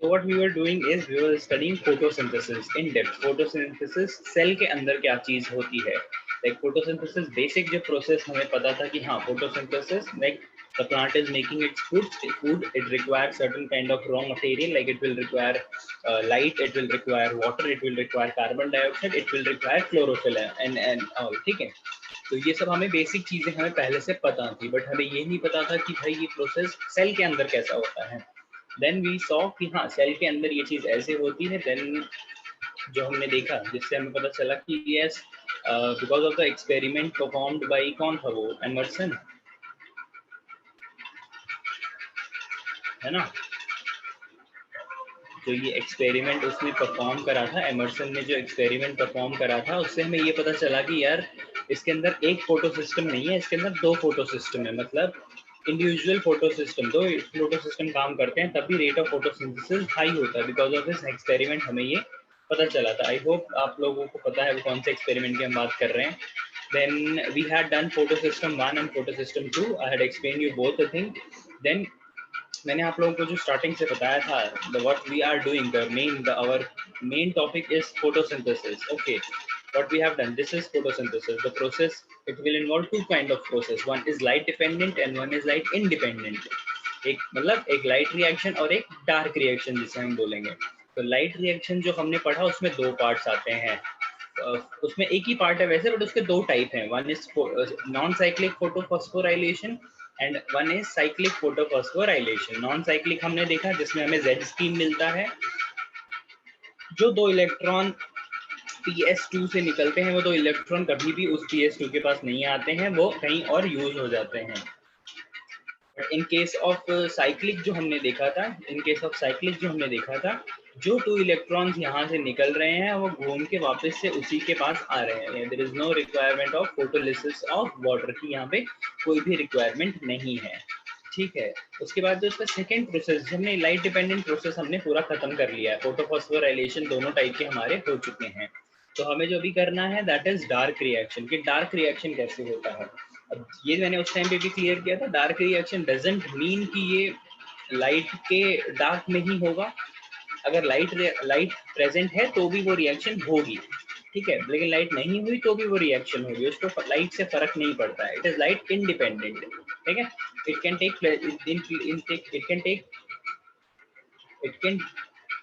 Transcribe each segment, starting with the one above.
So what we were doing is we were studying photosynthesis in depth. Photosynthesis cell के अंदर क्या चीज होती है, like photosynthesis basic जो process हमें पता था कि हाँ photosynthesis like the plant is making its food, it requires certain kind of raw material, like it will require light, it will require water, it will require carbon dioxide, it will require chlorophyll and all, ठीक है। तो ये सब हमें basic चीजें हमें पहले से पता थी, बट हमें ये नहीं पता था कि भाई ये प्रोसेस सेल के अंदर कैसा होता है। देन वी सॉ कि हाँ सेल के अंदर ये चीज ऐसे होती है। देन जो हमने देखा जिससे हमें पता चला कि yes because of the experiment performed by कौन था वो, एमर्सन, है ना। जो ये एक्सपेरिमेंट उसने परफॉर्म करा था, एमर्सन ने जो एक्सपेरिमेंट परफॉर्म करा था, उससे हमें ये पता चला कि यार इसके अंदर एक फोटो सिस्टम नहीं है, इसके अंदर दो फोटो सिस्टम है। मतलब इंडिविजुअल फोटो सिस्टम, दो फोटो सिस्टम काम करते हैं, तभी रेट ऑफ फोटोसिंथेसिस हाई होता है। बिकॉज ऑफ दिस एक्सपेरिमेंट हमें ये पता चला था। आई होप आप लोगों को पता है वो कौन से एक्सपेरिमेंट की हम बात कर रहे हैं। Then we had done photo system 1 and photo system 2। I had explain you both the thing. देन मैंने आप लोगों को जो स्टार्टिंग से बताया था, the what we are doing, the our main topic is photosynthesis. Okay, what we have done, this is photosynthesis. The process, it will involve two kind of process, one is light dependent and one is light independent। एक मतलब एक light reaction और एक dark reaction जिसे हम बोलेंगे। तो light reaction जो हमने पढ़ा उसमें दो पार्ट्स आते हैं। उसमें एक ही पार्ट है वैसे, बट उसके दो टाइप हैं। One is non cyclic photophosphorylation and one is cyclic photophosphorylation. Non cyclic हमने देखा जिसमें हमें Z स्टीम मिलता है। जो दो इलेक्ट्रॉन PS2 से निकलते हैं, वो दो इलेक्ट्रॉन कभी भी उस PS2 के पास नहीं आते हैं, वो कहीं और यूज हो जाते हैं। इन केस ऑफ साइक्लिक जो हमने देखा था, जो टू इलेक्ट्रॉन्स यहाँ से निकल रहे हैं वो घूम के वापस से उसी के पास आ रहे हैं। There is no requirement of photolysis of water की, यहाँ पे कोई भी रिक्वायरमेंट नहीं है, ठीक है। उसके बाद जो उसका सेकेंड प्रोसेस, हमने लाइट डिपेंडेंट प्रोसेस हमने पूरा खत्म कर लिया है। फोटोफॉस्फोराइलेशन दोनों टाइप के हमारे हो चुके हैं। तो हमें जो अभी करना है दैट इज डार्क रिएक्शन। कि डार्क रिएक्शन कैसे होता है, अब ये मैंने उस टाइम पे भी क्लियर किया था। डार्क रिएक्शन डजंट मीन कि ये लाइट के डार्क में ही होगा। अगर लाइट प्रेजेंट है तो भी वो रिएक्शन होगी, ठीक है, लेकिन लाइट नहीं हुई तो भी वो रिएक्शन होगी, उसको लाइट से फर्क नहीं पड़ता है। इट इज लाइट इंडिपेंडेंट, ठीक है। It can take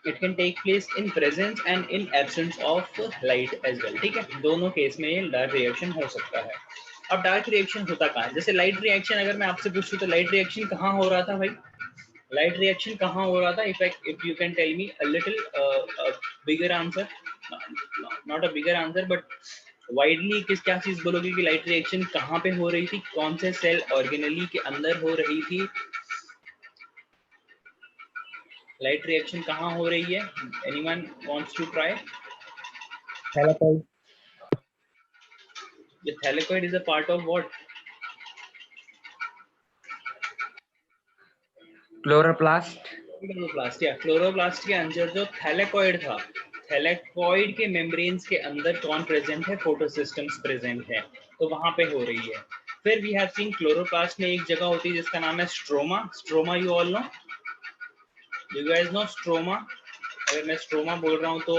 it can take place in presence and in absence of light as well, ठीक है। दोनों केस में ये डार्क रिएक्शन हो सकता है। अब डार्क रिएक्शन होता कहाँ है? जैसे लाइट रिएक्शन अगर मैं आपसे पूछूं तो लाइट रिएक्शन कहाँ हो रहा था भाई? लाइट रिएक्शन कहाँ हो रहा था? if you can tell me a little bigger answer, not a bigger answer but widely क्या चीज बोलोगे कि लाइट रिएक्शन कहाँ पे हो रही थी, कौन से सेल ऑर्गेनेली के अंदर हो रही थी? लाइट रिएक्शन कहाँ हो रही है? Anyone wants to try? Thylakoid. The thylakoid is a part of what? Chloroplast. Chloroplast. या क्लोरोप्लास्ट के अंदर जो थैलेकॉइड था, थैलेकॉइड के मेम्ब्रेन्स के अंदर कौन प्रेजेंट है? फोटोसिस्टम्स प्रेजेंट है, तो वहां पे हो रही है। फिर वी हैव सीन क्लोरोप्लास्ट में एक जगह होती है जिसका नाम है stroma. Stroma you all know, you guys know stroma? अगर मैं स्ट्रोमा बोल रहा हूँ तो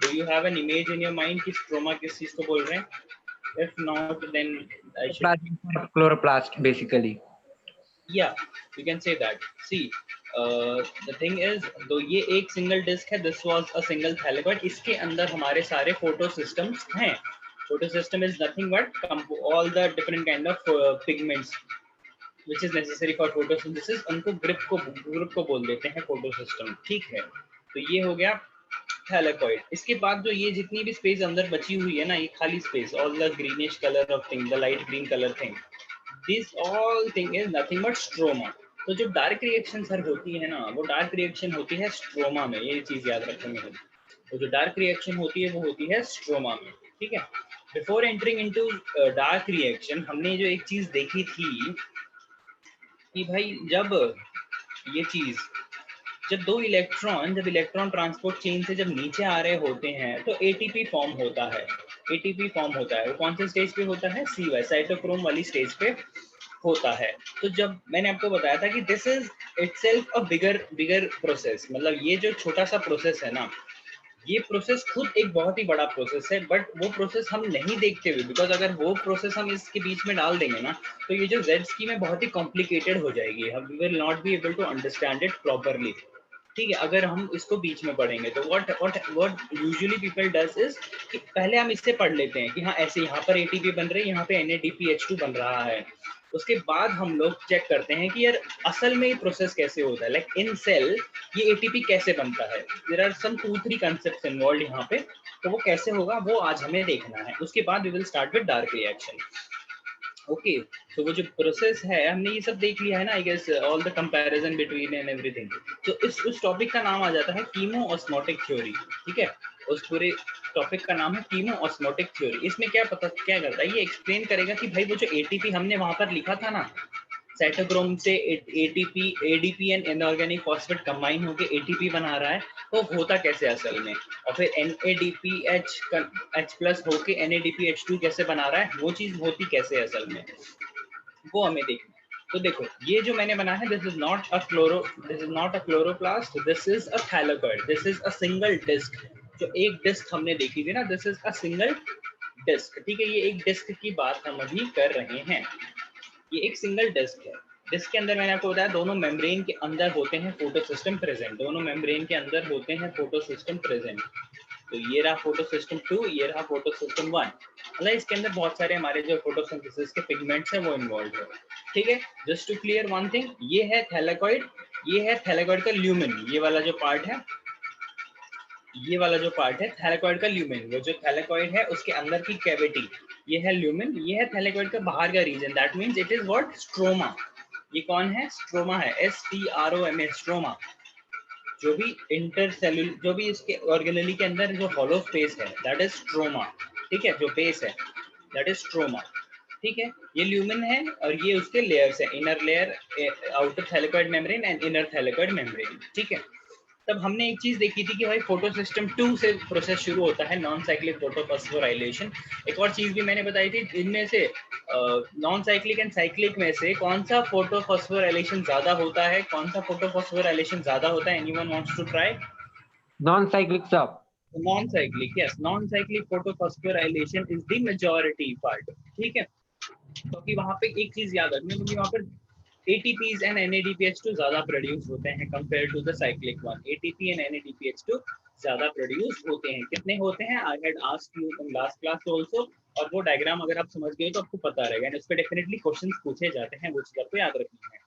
do you have an image in your mind कि स्ट्रोमा किस चीज को बोल रहे हैं? If not then I should Chloroplast basically. Yeah, you can say that. See, the thing is, तो ये एक सिंगल डिस्क है, this was a single thylakoid, इसके अंदर हमारे सारे फोटो सिस्टम्स हैं। Photo system is nothing but all the different kind of pigments which is necessary for photosynthesis, उनको ग्रुप को बोल देते हैं फोटो सिस्टम, ठीक है। तो ये हो गया थैलेकॉइड। इसके बाद जो ये जितनी भी स्पेस अंदर बची हुई है ना, ये खाली space, all the greenish colour of thing, the light green colour thing, this all thing is nothing but stroma. तो जो डार्क रिएक्शन सर होती है ना, वो डार्क रिएक्शन होती है स्ट्रोमा में, ये चीज याद रखेंगे। तो जो डार्क रिएक्शन होती है वो होती है स्ट्रोमा में, ठीक है। Before entering into dark reaction, हमने जो एक चीज देखी थी कि भाई जब इलेक्ट्रॉन ट्रांसपोर्ट चेन से जब नीचे आ रहे होते हैं तो एटीपी फॉर्म होता है। वो कौन से स्टेज पे होता है? CY, साइटोक्रोम वाली स्टेज पे होता है। तो जब मैंने आपको बताया था कि this is itself a bigger process, मतलब ये जो छोटा सा प्रोसेस है ना, ये प्रोसेस खुद एक बहुत ही बड़ा प्रोसेस है, बट वो प्रोसेस हम नहीं देखते हुए, बिकॉज अगर वो प्रोसेस हम इसके बीच में डाल देंगे ना, तो ये जो जेड स्कीम है बहुत ही कॉम्प्लिकेटेड हो जाएगी, हम will not be able to understand it properly. ठीक है, अगर हम इसको बीच में पढ़ेंगे तो what usually people does is कि पहले हम इससे पढ़ लेते हैं कि हाँ ऐसे यहाँ पर एटीपी बन रही है, यहाँ पे NADPH2 बन रहा है, उसके बाद हम लोग चेक करते हैं कि यार असल में ये प्रोसेस कैसे होता है, लाइक इन सेल ये एटीपी कैसे बनता है। There are some 2-3 concepts involve यहाँ पे, तो वो कैसे होगा वो आज हमें देखना है। उसके बाद we will start with dark reaction. Okay, तो वो जो प्रोसेस है हमने ये सब देख लिया है ना, I guess all the comparison between and everything. तो उस टॉपिक का नाम आ जाता है कीमो ऑस्मोटिक थ्योरी। ठीक है, उस पूरे टॉपिक का नाम है कीमो ऑस्मोटिक थ्योरी। इसमें क्या करता है, ये एक्सप्लेन करेगा कि भाई वो जो एटीपी हमने वहां पर लिखा था ना, साइटोक्रोम से ATP ADP and inorganic phosphate combine होकर एटीपी बना रहा है, तो होता कैसे असल में, और फिर NADPH+ होके NADPH2 कैसे बना रहा है, वो चीज होती कैसे असल में, वो हमें देखना है। तो देखो ये जो मैंने बना है, this is not a chloroplast, this is a thylakoid, this is a single disc. जो एक डिस्क हमने देखी थी ना, this is a single disc. ठीक है, ये एक डिस्क की बात हम अभी कर रहे हैं, ये एक सिंगल डिस्क है। डिस्क के अंदर मैंने आपको बताया दोनों मेम्ब्रेन के अंदर होते हैं फोटो सिस्टम प्रेजेंट, दोनों मेम्ब्रेन के अंदर होते हैं फोटो सिस्टम प्रेजेंट। तो ये रहा फोटो सिस्टम 2, ये रहा फोटो सिस्टम 1। मतलब इसके अंदर बहुत सारे हमारे जो फोटोसिंथेसिस के पिगमेंट्स हैं वो इन्वॉल्व है। ठीक है, just to clear one thing, ये है थैलेकॉइड, ये है थैलेकॉइड का ल्यूमेन, ये वाला जो पार्ट है, ये वाला जो पार्ट है थैलेकॉइड का ल्यूमेन, वो जो थैलेकॉइड है उसके अंदर की कैविटी, ये है ल्यूमेन, ये है थैलेकॉइड का बाहर का region, that means it is what, stroma. ये कौन है, स्ट्रोमा है, STROMA, स्ट्रोमा। जो भी इंटरसेल्यूलर, जो भी इसके ऑर्गेनेली के अंदर जो हॉलो स्पेस है, दैट इज स्ट्रोमा। ठीक है, जो बेस है दैट इज स्ट्रोमा। ठीक है, ये ल्यूमेन है और ये उसके लेयर्स है, inner layer, outer thylakoid membrane and inner thylakoid membrane. ठीक है, तब हमने एक चीज देखी थी कि भाई फोटो सिस्टम 2 से प्रोसेस शुरू होता है, नॉन साइक्लिक फोटोफॉस्फोराइलेशन। एक और चीज भी मैंने बताई थी, इनमें से नॉन साइक्लिक एंड साइक्लिक में से कौन सा फोटोफॉस्फोराइलेशन ज्यादा होता है, कौन सा फोटोफॉस्फोराइलेशन ज्यादा होता है, anyone wants to try? Non-cyclic stop. Non-cyclic, yes, non-cyclic photophosphorilation is the majority part। ठीक है, क्योंकि वहां पे एक चीज याद रखनी, क्योंकि वहां पर ATPs and NADPH2 ज्यादा प्रोड्यूस होते हैं compare to the cyclic one. ATP and NADPH2 ज्यादा प्रोड्यूस होते हैं, कितने होते हैं, I had asked you in last class also, और वो डायग्राम अगर आप समझ गए तो आपको पता रहेगा, एंड उस पर डेफिनेटली क्वेश्चंस पूछे जाते हैं, वो चीज आपको याद रखनी है।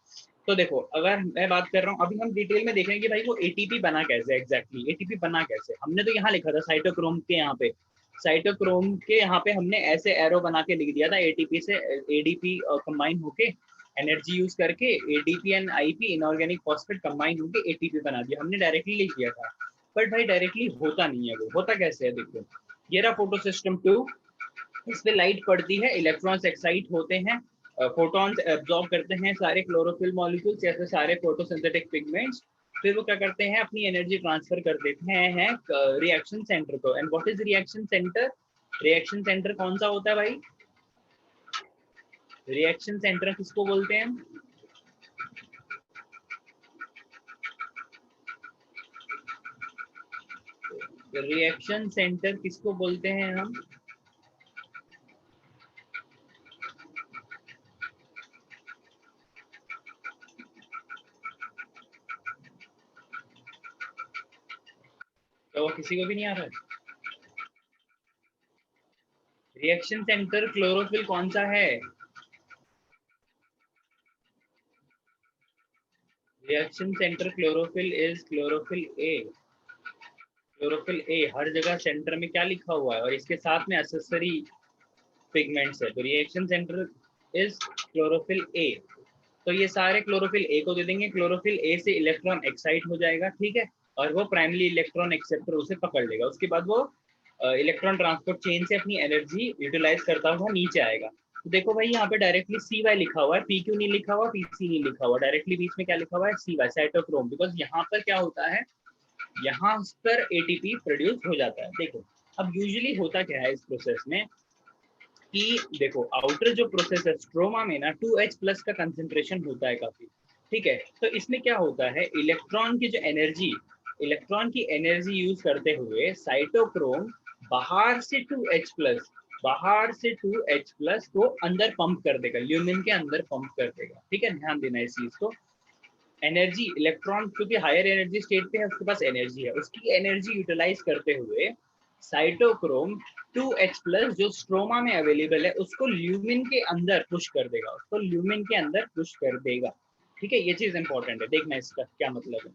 तो देखो, अगर मैं बात कर रहा हूँ, अभी हम डिटेल में देखेंगे कि भाई वो एटीपी बना कैसे, एग्जैक्टली एटीपी बना कैसे। हमने तो यहाँ लिखा था साइटोक्रोम के यहाँ पे, साइटोक्रोम के यहाँ पे हमने ऐसे एरो बना के लिख दिया था, एटीपी से एडीपी कंबाइन होके एनर्जी यूज करके ADP and IP inorganic phosphate combine होके एटीपी बना दिया, हमने डायरेक्टली लिख दिया था। बट भाई डायरेक्टली होता नहीं है, वो होता कैसे है, देखो ये रहा फोटो सिस्टम 2, इस पे लाइट पड़ती है, इलेक्ट्रॉन्स एक्साइट होते हैं, फोटॉन्स एब्जॉर्ब करते हैं सारे क्लोरोफिल मॉलिक्यूल्स जैसे सारे फोटोसिंथेटिक पिगमेंट्स, फिर वो क्या करते हैं, अपनी एनर्जी ट्रांसफर कर देते हैं रिएक्शन सेंटर को। And what is reaction centre, reaction centre कौन सा होता है भाई, रिएक्शन सेंटर किसको बोलते हैं, रिएक्शन सेंटर किसको बोलते हैं हम, तो वो किसी को भी नहीं आ रहा है। रिएक्शन सेंटर क्लोरोफिल कौन सा है, reaction centre chlorophyll is chlorophyll A, chlorophyll A हर जगह सेंटर में क्या लिखा हुआ है, और इसके साथ में एसेसरी पिगमेंट्स है, तो रिएक्शन सेंटर इज क्लोरोफिल ए। तो ये सारे क्लोरोफिल ए को दे देंगे, क्लोरोफिल ए से इलेक्ट्रॉन एक्साइट हो जाएगा, ठीक है, और वो प्राइमरी इलेक्ट्रॉन एक्सेप्टर उसे पकड़ लेगा, उसके बाद वो इलेक्ट्रॉन ट्रांसपोर्ट चेन से अपनी एनर्जी यूटिलाइज करता हुआ नीचे आएगा। तो देखो भाई यहाँ पे डायरेक्टली CY लिखा हुआ है, PQ नहीं लिखा हुआ, PC नहीं लिखा हुआ, डायरेक्टली बीच में क्या लिखा हुआ है, CY, साइटोक्रोम, बिकॉज यहाँ पर क्या होता है, यहाँ पर ATP प्रोड्यूस हो जाता है। देखो अब यूजुअली होता क्या है इस प्रोसेस में, कि देखो आउटर जो प्रोसेस है स्ट्रोमा में ना 2H प्लस का कंसेंट्रेशन होता है काफी, ठीक है। तो इसमें क्या होता है, इलेक्ट्रॉन की जो एनर्जी, इलेक्ट्रॉन की एनर्जी यूज करते हुए साइटोक्रोम बाहर से 2H प्लस, बाहर से 2H प्लस को अंदर पंप कर देगा, ल्यूमिन के अंदर पंप कर देगा, ठीक है। ध्यान देना इस चीज को। एनर्जी इलेक्ट्रॉन क्योंकि हायर एनर्जी स्टेट पे है, उसके पास एनर्जी है, उसकी एनर्जी यूटिलाइज करते हुए साइटोक्रोम 2H प्लस जो स्ट्रोमा में अवेलेबल है उसको ल्यूमिन के अंदर पुश कर देगा, उसको ल्यूमिन के अंदर पुश कर देगा, ठीक है। ये चीज इंपॉर्टेंट है, देखना इसका क्या मतलब है।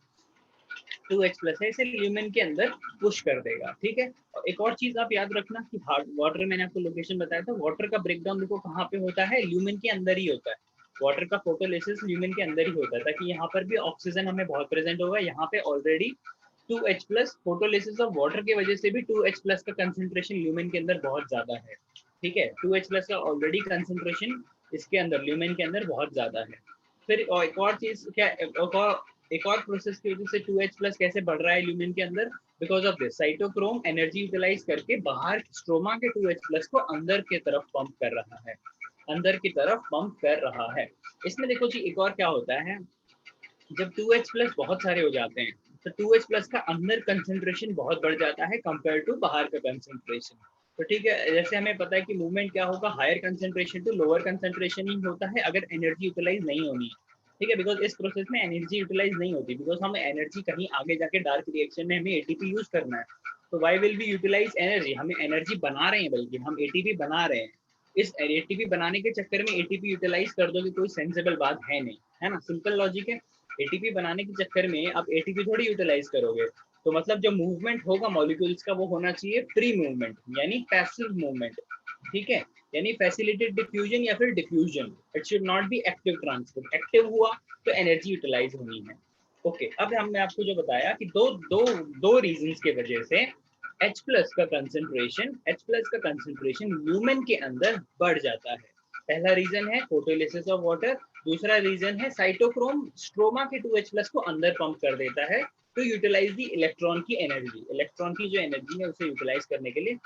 2H प्लस है, इसे ल्यूमिन के अंदर पुश कर देगा, ठीक है। और एक और चीज आप याद रखना कि वाटर, मैंने आपको लोकेशन बताया था, वाटर का ब्रेकडाउन देखो कहाँ पे होता है, ल्यूमिन के अंदर ही होता है। वाटर का फोटोलिसिस ल्यूमिन के अंदर ही होता है, ताकि यहाँ पर भी ऑक्सीजन हमें बहुत प्रेजेंट होगा। यहाँ पे already 2H plus photolysis of water की वजह से भी 2H प्लस का कंसेंट्रेशन ल्यूमिन के अंदर बहुत ज्यादा है, ठीक है। 2H प्लस का ऑलरेडी कंसेंट्रेशन इसके अंदर ल्यूमिन के अंदर बहुत ज्यादा है। फिर एक और चीज क्या, एक और प्रोसेस की वजह से 2H प्लस कैसे बढ़ रहा है ल्यूमिन के अंदर, because of this cytochrome energy utilise करके बाहर स्ट्रोमा के 2H प्लस को अंदर की तरफ पंप कर रहा है, अंदर की तरफ पंप कर रहा है। इसमें देखो जी एक और क्या होता है, जब 2H प्लस बहुत सारे हो जाते हैं तो 2H प्लस का अंदर कंसेंट्रेशन बहुत बढ़ जाता है कंपेयर टू बाहर का कंसेंट्रेशन। तो ठीक है, जैसे हमें पता है कि मूवमेंट क्या होगा, higher concentration to lower concentration ही होता है अगर एनर्जी यूटिलाइज नहीं होनी है, ठीक है। बिकॉज इस प्रोसेस में एनर्जी यूटिलाइज नहीं होती, बिकॉज हमें एनर्जी कहीं आगे जाके डार्क रिएक्शन में हमें एटीपी यूज करना है। तो why will be utilise energy, हमें एनर्जी बना रहे हैं, बल्कि हम एटीपी बना रहे हैं। इस एटीपी बनाने के चक्कर में एटीपी यूटिलाइज कर दोगे कोई सेंसिबल बात है नहीं, है ना, सिंपल लॉजिक है। एटीपी बनाने के चक्कर में आप एटीपी थोड़ी यूटिलाइज करोगे। तो मतलब जो मूवमेंट होगा मॉलिक्यूल्स का वो होना चाहिए फ्री मूवमेंट, यानी पैसिव मूवमेंट, ठीक है। यानी फैसिलिटेड डिफ्यूजन या फिर diffusion, it should not be active transport. Active हुआ तो एनर्जी यूटिलाइज होनी है। ओके, अब हमने आपको जो बताया कि दो दो दो रीजंस के वजह से H प्लस का कंसेंट्रेशन, H प्लस का कंसेंट्रेशन ल्यूमेन के अंदर बढ़ जाता है। पहला रीजन है फोटोलिसिस ऑफ वाटर, दूसरा रीजन है साइटोक्रोम स्ट्रोमा के 2H प्लस को अंदर पंप कर देता है टू यूटिलाइज दी इलेक्ट्रॉन की एनर्जी, इलेक्ट्रॉन की जो एनर्जी है उसे यूटिलाइज करने के लिए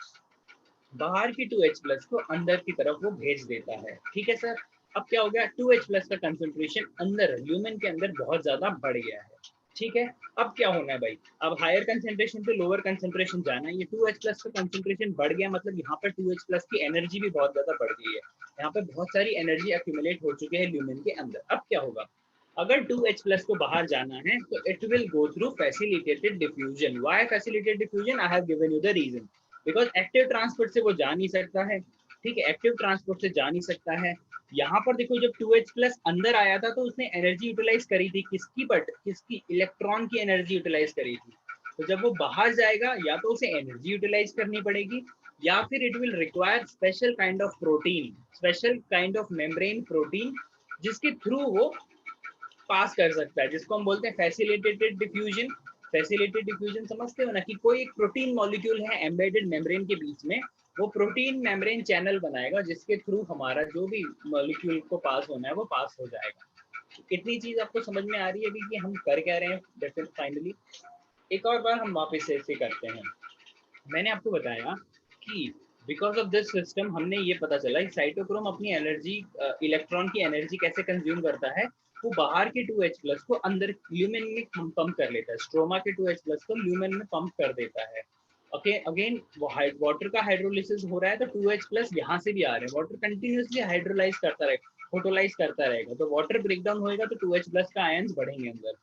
बाहर की 2H प्लस को अंदर की तरफ वो भेज देता है, ठीक है सर। अब क्या हो गया, 2H प्लस का कंसेंट्रेशन अंदर ल्यूमेन के अंदर बहुत ज्यादा बढ़ गया है, ठीक है। अब क्या होना है भाई, अब हायर कंसेंट्रेशन से लोअर कंसेंट्रेशन जाना है। ये 2H प्लस का कंसेंट्रेशन बढ़ गया, मतलब यहाँ पर 2H प्लस की एनर्जी भी बहुत ज्यादा बढ़ गई है, यहाँ पे बहुत सारी एनर्जी एक्यूमुलेट हो चुकी है ल्यूमेन के अंदर। अब क्या होगा, अगर 2H प्लस को बाहर जाना है तो it will go through facilitated diffusion. Why facilitated diffusion, I have given you the reason. Because active transport से वो जा नहीं सकता है, ठीक है, एक्टिव ट्रांसपोर्ट से जा नहीं सकता है। यहाँ पर देखो जब 2H प्लस अंदर आया था तो उसने एनर्जी यूटिलाइज करी थी, किसकी, बट किसकी, इलेक्ट्रॉन की एनर्जी यूटिलाइज करी थी। तो जब वो बाहर जाएगा या तो उसे एनर्जी यूटिलाइज करनी पड़ेगी, या फिर it will require special kind of protein, special kind of membrane protein, जिसके थ्रू वो पास कर सकता है, जिसको हम बोलते हैं फैसिलिटेटेड डिफ्यूजन। फैसिलिटेटेड डिफ्यूजन समझते हो ना, कि कोई एक प्रोटीन मॉलिक्यूल है एम्बेडेड मेम्ब्रेन के बीच में, वो प्रोटीन मेम्ब्रेन चैनल बनाएगा जिसके थ्रू हमारा जो भी मॉलिक्यूल को पास होना है वो पास हो जाएगा। इतनी चीज आपको समझ में आ रही है अभी कि हम कर क्या रहे हैं फाइनली। एक और बार हम वापस से इसे करते हैं। मैंने आपको बताया कि बिकॉज ऑफ दिस सिस्टम हमने ये पता चला कि साइटोक्रोम अपनी एनर्जी, इलेक्ट्रॉन की एनर्जी कैसे कंज्यूम करता है, वो बाहर के 2H प्लस को अंदर ल्यूमेन में पंप कर लेता है, स्ट्रोमा के 2H प्लस को ल्यूमेन में पंप कर देता है। ओके, अगेन वाटर का हाइड्रोलिसिस हो रहा है तो 2H प्लस यहाँ से भी आ रहे हैं, वाटर कंटिन्यूसली हाइड्रोलाइज करता रहेगा, फोटोलाइज करता रहेगा, तो वाटर ब्रेकडाउन होएगा तो 2H प्लस का आयंस बढ़ेंगे अंदर।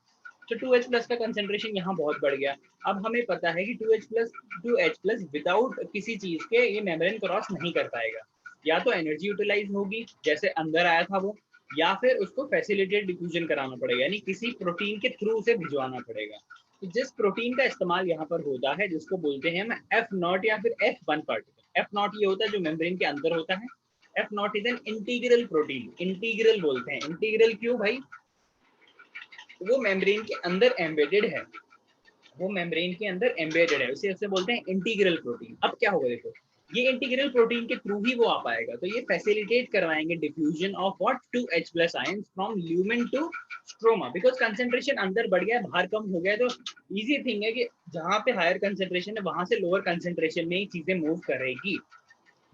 तो 2H प्लस का कंसेंट्रेशन यहाँ बहुत बढ़ गया। अब हमें पता है कि 2H प्लस विदाउट किसी चीज के ये मेम्ब्रेन क्रॉस नहीं कर पाएगा, या तो एनर्जी यूटिलाइज होगी जैसे अंदर आया था वो, या फिर उसको फैसिलिटेटेड डिफ्यूजन कराना पड़ेगा, यानी किसी प्रोटीन के थ्रू उसे भिजवाना पड़ेगा। तो जिस प्रोटीन का इस्तेमाल यहाँ पर होता है जिसको बोलते हैं हम F0 या फिर F1 पार्टिकल। F0 ये होता है जो मेम्ब्रेन के अंदर होता है, F0 is an integral protein, integral बोलते हैं। इंटीग्रल क्यों भाई, वो मेम्ब्रेन के अंदर एम्बेडेड है, वो मेम्ब्रेन के अंदर एम्बेडेड है, उसे बोलते हैं इंटीग्रल प्रोटीन। अब क्या होगा देखो, ये इंटीग्रल प्रोटीन के थ्रू ही वो आ पाएगा, तो ये फैसिलिटेट करवाएंगे diffusion of what 2H plus ions from lumen to stroma. Because concentration अंदर बढ़ गया, बाहर कम हो गया, तो इजी थिंग है कि जहां पे हायर कंसेंट्रेशन है वहां से लोअर कंसेंट्रेशन में ही चीजें मूव करेगी।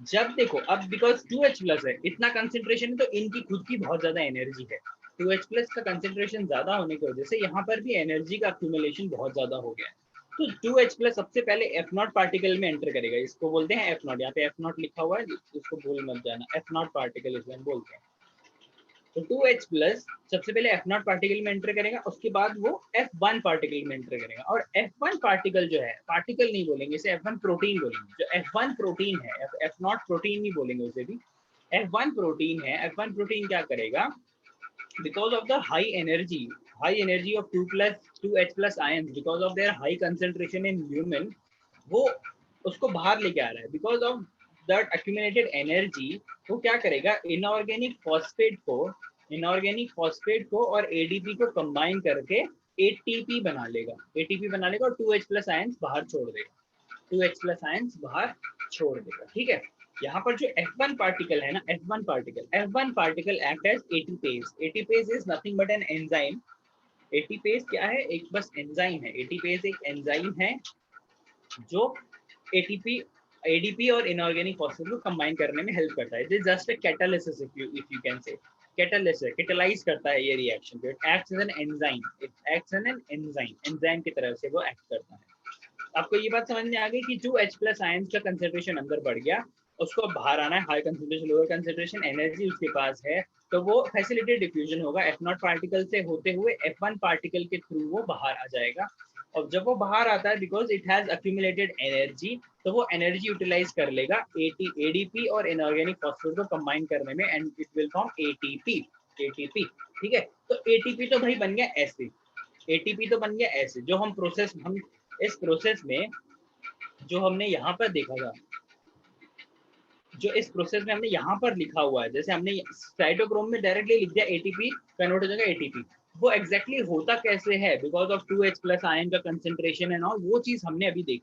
जब देखो अब बिकॉज 2H प्लस है, इतना कंसेंट्रेशन है तो इनकी खुद की बहुत ज्यादा एनर्जी है। 2H प्लस का कंसेंट्रेशन ज्यादा होने की वजह से यहाँ पर भी एनर्जी का अक्यूमुलेशन बहुत ज्यादा हो गया है। तो 2H प्लस सबसे पहले एफ नॉट पार्टिकल में एंटर करेगा, इसको बोलते हैं एफ नॉट, यहाँ पे एफ नॉट लिखा हुआ है, इसको भूल मत जाना, एफ नॉट पार्टिकल इसमें बोलते हैं। तो 2H प्लस सबसे पहले एफ नॉट पार्टिकल में एंटर करेगा, उसके बाद वो F1 पार्टिकल में एंटर करेगा। और F1 पार्टिकल जो है, पार्टिकल नहीं बोलेंगे इसे, F1 प्रोटीन बोलेंगे। जो F1 प्रोटीन है, एफ नॉट प्रोटीन नहीं बोलेंगे उसे भी, F1 प्रोटीन है। F1 प्रोटीन क्या करेगा, because of the high energy of 2H plus ions, because of their high concentration in lumen, वो उसको बाहर लेके आ रहा है। Because of that accumulated energy वो क्या करेगा, इनऑर्गेनिक फॉस्फेट को और एडीपी को कंबाइन करके एटीपी बना लेगा, और 2H प्लस आयंस बाहर छोड़ देगा, 2H प्लस आयंस बाहर छोड़ देगा। ठीक है, यहाँ पर जो F1 पार्टिकल है ना, F1 particle act as ATPase. ATPase is nothing but an enzyme. ATPase क्या है, एक बस एंजाइम है। एटीपेज एक एंजाइम है जो एटीपी एडीपी और इनऑर्गेनिक फॉस्फेट को कंबाइन करने में हेल्प करता है। This just a catalysis, if you can say catalysis, catalyse करता है ये रिएक्शन को। It acts as an enzyme, enzyme की तरह से वो एक्ट करता है। आपको ये बात समझ में आ गई कि जो H प्लस आयंस का कंसेंट्रेशन अंदर बढ़ गया, उसको बाहर आना है, high concentration lower concentration, energy उसके पास है, तो वो फैसिलिटेड डिफ्यूजन होगा। एफ नॉट पार्टिकल से होते हुए F1 पार्टिकल के थ्रू वो बाहर आ जाएगा। और जब वो बाहर आता है, because it has accumulated energy, तो वो एनर्जी यूटिलाइज कर लेगा एडीपी और इनऑर्गेनिक फॉस्फेट को कंबाइन करने में, and it will form ATP. ठीक है, तो एटीपी तो भाई बन गया ऐसे, एटीपी तो बन गया ऐसे। जो हम इस प्रोसेस में जो हमने यहाँ पर देखा था, जो इस प्रोसेस में हमने यहाँ पर लिखा हुआ है, जैसे हमने साइटोक्रोम में डायरेक्टली लिख दिया एटीपी कन्वर्ट हो जाएगा एटीपी, वो एग्जैक्टली होता कैसे है, because of 2H plus ion का कंसेंट्रेशन है ना, वो चीज हमने अभी देखी।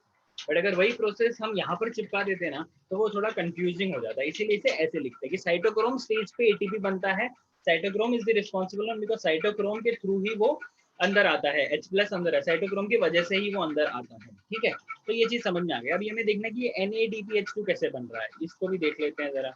बट अगर वही प्रोसेस हम यहाँ पर चिपका देते ना, तो वो थोड़ा कंफ्यूजिंग हो जाता है। इसीलिए इसे ऐसे लिखते हैं कि साइटोक्रोम स्टेज पे एटीपी बनता है। Cytochrome is the responsible, because cytochrome के थ्रू ही वो अंदर आता है, H प्लस अंदर है, साइटोक्रोम की वजह से ही वो अंदर आता है। ठीक है, तो ये चीज समझ में आ गया। अभी हमें देखना कि NADPH2 कैसे बन रहा है, इसको भी देख लेते हैं जरा।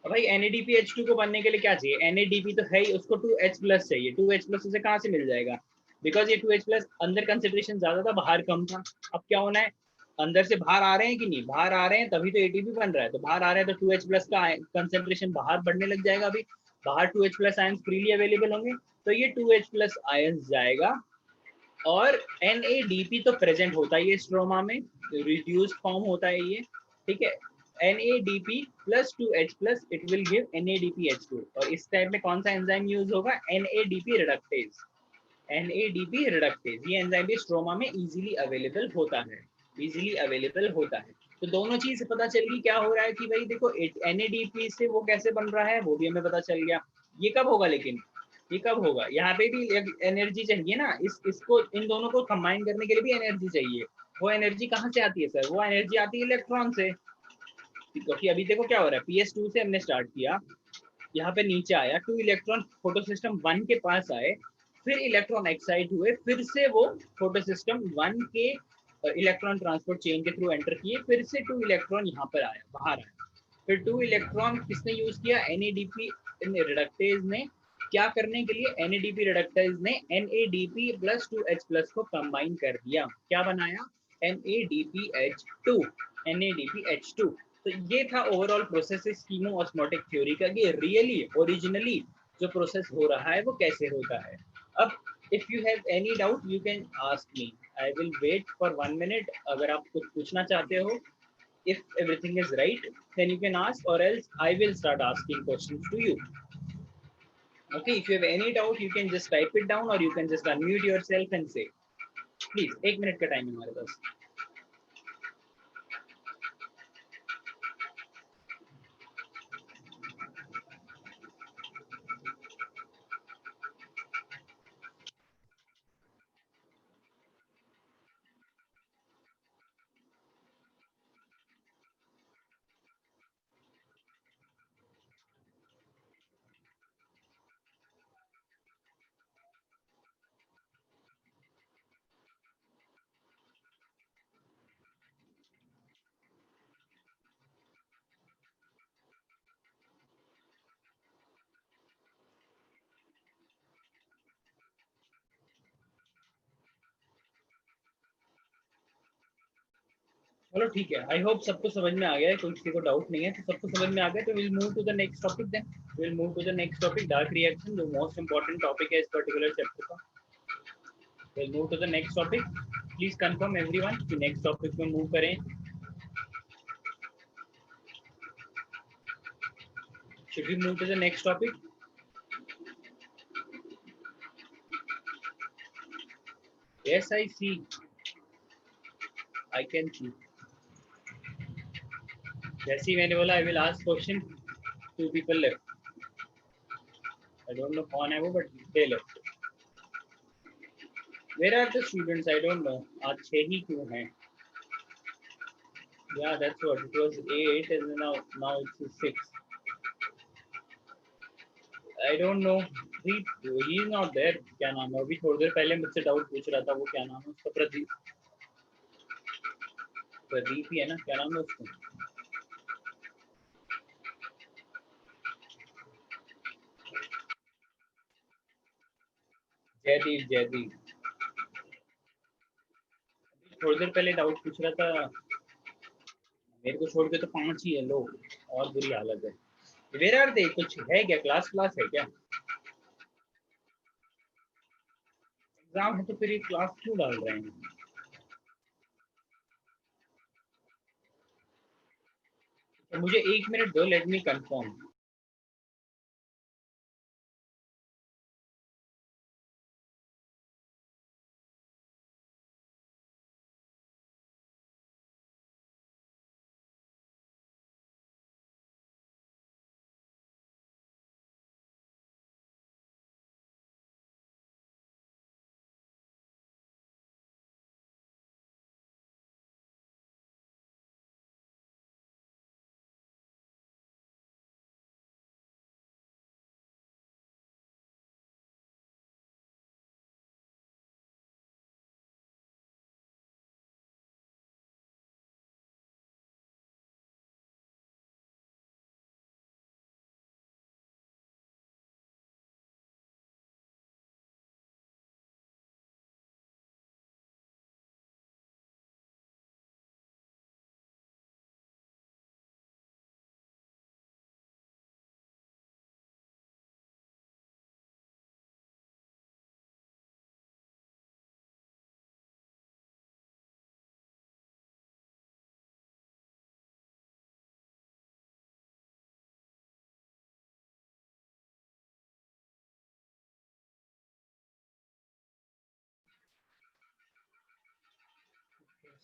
भाई NADPH2 को बनने के लिए क्या चाहिए, NADP तो है ही, उसको 2H प्लस चाहिए। 2H प्लस उसे कहाँ से मिल जाएगा, बिकॉज ये 2H प्लस अंदर कंसेंट्रेशन ज्यादा था, बाहर कम था। अब क्या होना है, अंदर से बाहर आ रहे हैं कि नहीं, बाहर आ रहे हैं तभी तो एटीपी बन रहा है। तो बाहर आ रहे हैं तो 2H प्लस का कंसेंट्रेशन बाहर बढ़ने लग जाएगा। अभी बाहर 2H plus ions freely available होंगे, तो ये 2H प्लस आयंस जाएगा। और NADP तो प्रेजेंट होता ही है स्ट्रोमा में, रिड्यूस्ड फॉर्म होता है ये। ठीक है, NADP plus 2H plus it will give NADPH2। और इस टाइप में कौन सा एंजाइम यूज होगा, NADP रिडक्टेज। NADP रिडक्टेज ये एंजाइम भी स्ट्रोमा में इजीली अवेलेबल होता है, इजीली अवेलेबल होता है। तो दोनों चीज से पता चल गई क्या हो रहा है कि भाई देखो NADP से वो कैसे बन रहा है, वो भी हमें पता चल गया। ये कब होगा, लेकिन ये कब होगा, यहाँ पे भी एनर्जी चाहिए ना, इसको इन दोनों को कंबाइन करने के लिए भी एनर्जी चाहिए। वो एनर्जी कहाँ से आती है सर, वो एनर्जी आती है इलेक्ट्रॉन से। क्योंकि अभी देखो क्या हो रहा है, PS2 से हमने स्टार्ट किया, यहाँ पे नीचे आया, 2 इलेक्ट्रॉन फोटो सिस्टम 1 के पास आए, फिर इलेक्ट्रॉन एक्साइट हुए, फिर से वो फोटो सिस्टम 1 के इलेक्ट्रॉन ट्रांसपोर्ट चेन के थ्रू एंटर किए, फिर से 2 इलेक्ट्रॉन यहाँ पर आया, बाहर आया। फिर 2 इलेक्ट्रॉन किसने यूज किया, NADP रिडक्टेज ने। क्या करने के लिए, NADP रिडक्टेज ने NADP प्लस 2H प्लस को कंबाइन कर दिया, क्या बनाया, NADPH2। NADPH2। तो ये था overall process chemo osmotic theory का, कि रियली ओरिजिनली जो प्रोसेस हो रहा है वो कैसे होता है। अब if you have any doubt you can ask me, I will wait for 1 minute. अगर आप कुछ पूछना चाहते हो, if everything is right, then you can ask, or else I will start asking questions to you. Okay, if you have any doubt you can just type it down, or you can just unmute yourself and say, please 1 minute का time है हमारे पास। चलो ठीक है, I hope सबको समझ में आ गया है, कोई किसी को डाउट नहीं है, तो सबको समझ में आ गया, तो will move to the next topic then. Will move to the next topic, dark reaction, जो मोस्ट इंपॉर्टेंट टॉपिक है इस पर्टिकुलर चैप्टर का। Will move to the next topic. Please confirm everyone कि नेक्स्ट टॉपिक में move करें। Should we move to the next topic? Yes, I see. I can see. जैसे ही मैंने बोला I will ask question, 2 people left. I don't know कौन है वो, but they left. Where are the students? I don't know. आज 6 ही क्यों हैं? Yeah, that's what. It was 8 and now it's 6. I don't know. He is not there. क्या नाम है? अभी थोड़ी देर पहले मुझसे डाउट पूछ रहा था, वो क्या नाम है उसका? प्रदीप। प्रदीप ही है ना? क्या नाम है उसका? जयदीप। जयदीप थोड़ी देर पहले डाउट पूछ रहा था, मेरे को छोड़ के तो 5 ही है लोग, और बुरी हालत है। Where are they? कुछ है क्या? क्लास है क्या? एग्जाम है तो फिर ये क्लास क्यों डाल रहे हैं? तो मुझे 1 मिनट दो, let me confirm.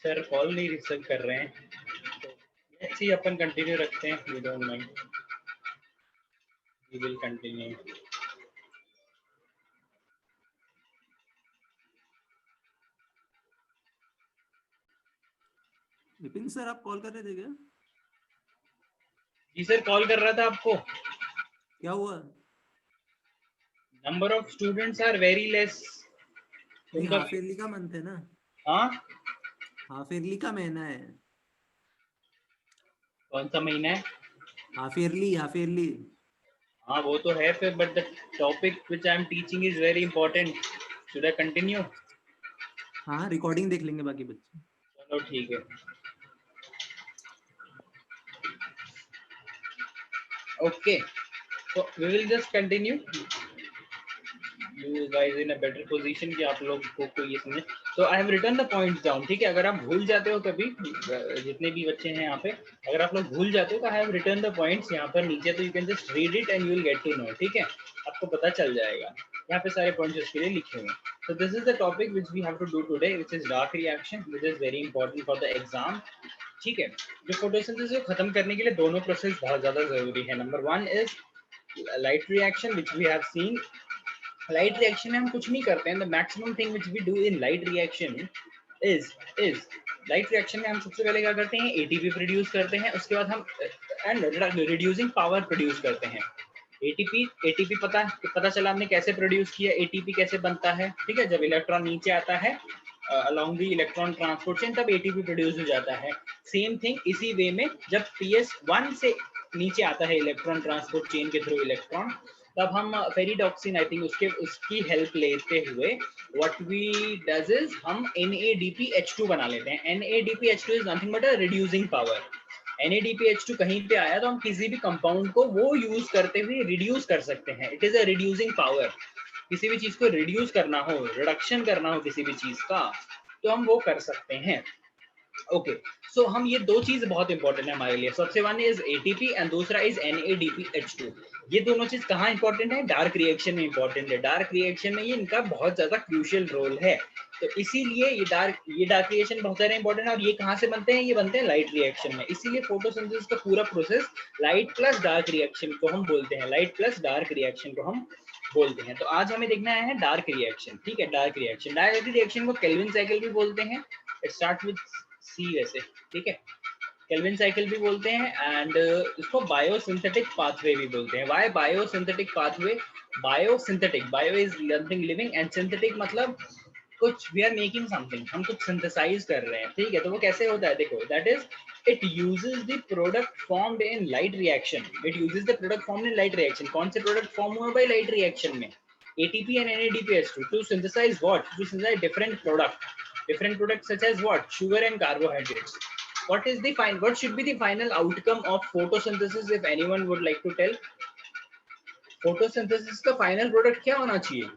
Sir call नहीं रिसीव कर रहे हैं, लेट्स सी, अपन कंटिन्यू रखते हैं। We don't mind, we will continue. Vipin sir, आप कॉल कर रहे थे क्या? जी सर, कॉल कर रहा था आपको। क्या हुआ? Number of students are very less. नहीं, हाफ ईयरली का मंथ है ना। हाँ, हाफ ईयरली का महीना है। कौन सा महीना है? Half yearly, half yearly. हाँ वो तो है फिर, but the topic which I am teaching is very important. Should I continue? हाँ, रिकॉर्डिंग देख लेंगे बाकी बच्चे। चलो ठीक है। Okay, so we will just continue. You guys in a better position कि आप लोग को ये समझे। So I have written the points down, ठीक है? अगर आप भूल जाते हो कभी, जितने भी बच्चे हैं यहाँ पे, अगर आप लोग भूल जाते हो तो I have written the points यहाँ पर नीचे, तो you can just read it and you will get to know, ठीक है? आपको पता चल जाएगा, यहाँ पे सारे points उसके लिए लिखे हुए हैं। So this is the topic which we have to do today, which is dark reaction, which is very important for the exam. ठीक है, जो फोटोसिंथेसिस को खत्म करने के लिए दोनों प्रोसेस बहुत ज्यादा जरूरी है। Number 1 is light reaction, which we have seen. Light reaction में हम कुछ नहीं करते हैं। The maximum thing which we do in light reaction is light reaction में हम सबसे पहले क्या करते हैं? एटीपी प्रोड्यूस करते हैं, उसके बाद हम रिड्यूसिंग पावर प्रोड्यूस करते हैं। एटीपी पता चला हमने कैसे प्रोड्यूस किया, एटीपी कैसे बनता है, ठीक है? जब इलेक्ट्रॉन नीचे आता है along the electron transport chain, तब एटीपी प्रोड्यूस हो जाता है। सेम थिंग इसी वे में जब PS1 से नीचे आता है इलेक्ट्रॉन ट्रांसपोर्ट चेन के थ्रू इलेक्ट्रॉन, तब हम फेरिडॉक्सिन आई थिंक उसकी हेल्प लेते हुए व्हाट वी डज इज हम NADPH2 बना लेते हैं। NADPH2 is nothing but a reducing power. NADPH2 कहीं पे आया तो हम किसी भी कंपाउंड को वो यूज करते हुए रिड्यूस कर सकते हैं। It is a reducing power. किसी भी चीज को रिड्यूस करना हो, रिडक्शन करना हो किसी भी चीज का, तो हम वो कर सकते हैं। ओके, सो हम ये दो चीज बहुत इंपॉर्टेंट है हमारे लिए। सबसे वन इज ATP एंड दूसरा इज NADPH2। ये दोनों चीज कहाँ इंपॉर्टेंट है? डार्क रिएक्शन में इंपॉर्टेंट है। डार्क रिएक्शन में ये इनका बहुत ज्यादा क्रूशियल रोल है। तो इसीलिए ये डार्क रिएक्शन बहुत सारे इंपॉर्टेंट है। और ये कहाँ से बनते हैं? ये बनते हैं लाइट रिएक्शन में। इसीलिए फोटोसिंथेसिस का पूरा process light plus dark reaction को हम बोलते हैं। लाइट प्लस डार्क रिएक्शन को हम बोलते हैं। तो आज हमें देखना है डार्क रिएक्शन। ठीक है, डार्क रिएक्शन को केल्विन साइकिल भी बोलते हैं। इट स्टार्ट विद C वैसे, ठीक है। केल्विन साइकिल भी बोलते हैं एंड इसको बायोसिंथेटिक पाथवे भी बोलते हैं। Why biosynthetic pathway? Biosynthetic, bio is nothing living and synthetic मतलब कुछ वी आर मेकिंग समथिंग, हम कुछ सिंथेसाइज कर रहे हैं। ठीक है, तो वो कैसे होता है? देखो, that is it uses the product formed in light reaction. It uses the product formed in light reaction. कौन से प्रोडक्ट फॉर्म हुए भाई लाइट रिएक्शन में? ATP and NADPH2 to synthesize what? To synthesize different products such as what? Sugar and carbohydrates. What should be the final outcome of photosynthesis if anyone would like to tell? Photosynthesis का final product क्या होना चाहिए?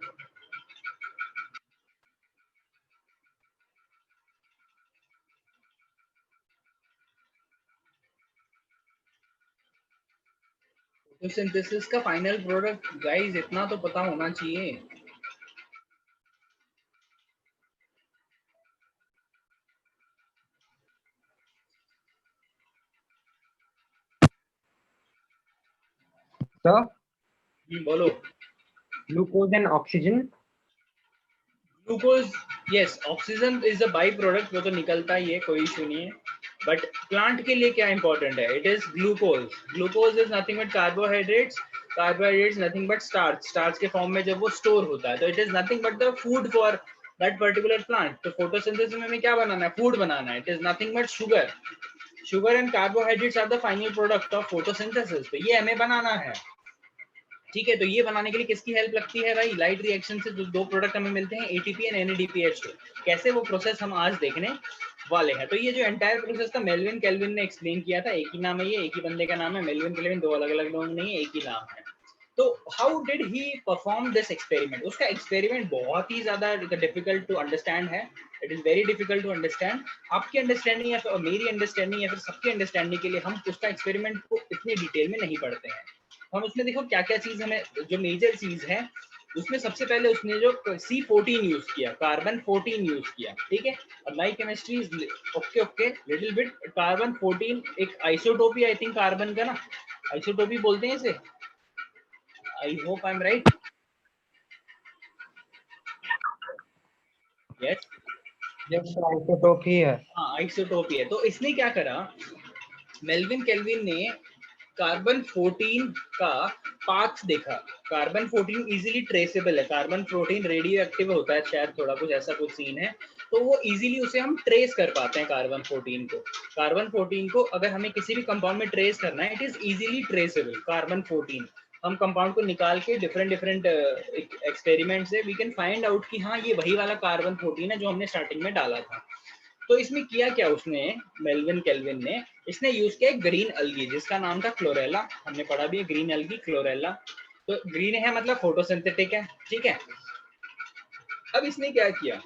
Photosynthesis का final product guys इतना तो पता होना चाहिए। Sir, बोलो। glucose and oxygen. Glucose, yes, oxygen is a by product, वो तो निकलता ही है, कोई इशू नहीं है। बट प्लांट के लिए क्या इंपॉर्टेंट है? It is glucose. Glucose is nothing but carbohydrates. Carbohydrates nothing but starch. Starch के फॉर्म में जब वो स्टोर होता है तो it is nothing but the food for that particular plant. तो फोटोसिंथेसिस में हमें क्या बनाना है? फूड बनाना है। It is nothing but sugar. Sugar and carbohydrates are the final product of photosynthesis. तो ये हमें बनाना है। ठीक है, तो ये बनाने के लिए किसकी हेल्प लगती है भाई? लाइट रिएक्शन से जो दो प्रोडक्ट हमें मिलते हैं, ATP एंड NADPH2। कैसे वो प्रोसेस हम आज देखने वाले हैं। तो ये जो एंटायर प्रोसेस था मेल्विन केल्विन ने एक्सप्लेन किया था। एक ही नाम है, ये एक ही बंदे का नाम है। मेल्विन केल्विन दो अलग अलग लोग नहीं है, एक ही नाम है। तो how did he perform this experiment? उसका एक्सपेरिमेंट बहुत ही ज्यादा डिफिकल्ट टू अंडरस्टैंड है। It is very difficult to understand. आपकी अंडरस्टैंडिंग या फिर मेरी अंडरस्टैंडिंग या फिर सबकी अंडरस्टैंडिंग के लिए हम उसका एक्सपेरिमेंट को इतनी डिटेल में नहीं पढ़ते हैं। हम उसमें देखो क्या क्या चीज हमें, जो मेजर चीज है उसमें सबसे पहले उसने जो C14 यूज किया, कार्बन 14 यूज किया। ठीक है, और my chemistry is okay little bit. Carbon 14 एक आइसोटोपी आई थिंक कार्बन का ना, आइसोटोपी बोलते हैं इसे। I hope I am right. Yes, Yes, sir, isotope ही है। हाँ आइसोटोपी है। तो इसने क्या करा, मेल्विन केल्विन ने कार्बन 14 का पाथ देखा। कार्बन 14 इजीली ट्रेसेबल है। कार्बन 14 रेडियो एक्टिव होता है शायद, थोड़ा कुछ ऐसा कुछ सीन है। तो वो इजीली उसे हम ट्रेस कर पाते हैं कार्बन 14 को। कार्बन 14 को अगर हमें किसी भी कंपाउंड में ट्रेस करना है, it is easily traceable. Carbon 14 हम कंपाउंड को निकाल के डिफरेंट एक्सपेरिमेंट से वी कैन फाइंड आउट कि हाँ ये वही वाला कार्बन 14 है जो हमने स्टार्टिंग में डाला था। तो इसमें किया क्या उसने, मेल्विन केल्विन ने, इसने यूज किया ग्रीन अलगी जिसका नाम था क्लोरेला। हमने पढ़ा भी है ग्रीन अलगी, क्लोरेला। तो ग्रीन है मतलब फोटोसिंथेटिक है। ठीक है, अब इसने क्या किया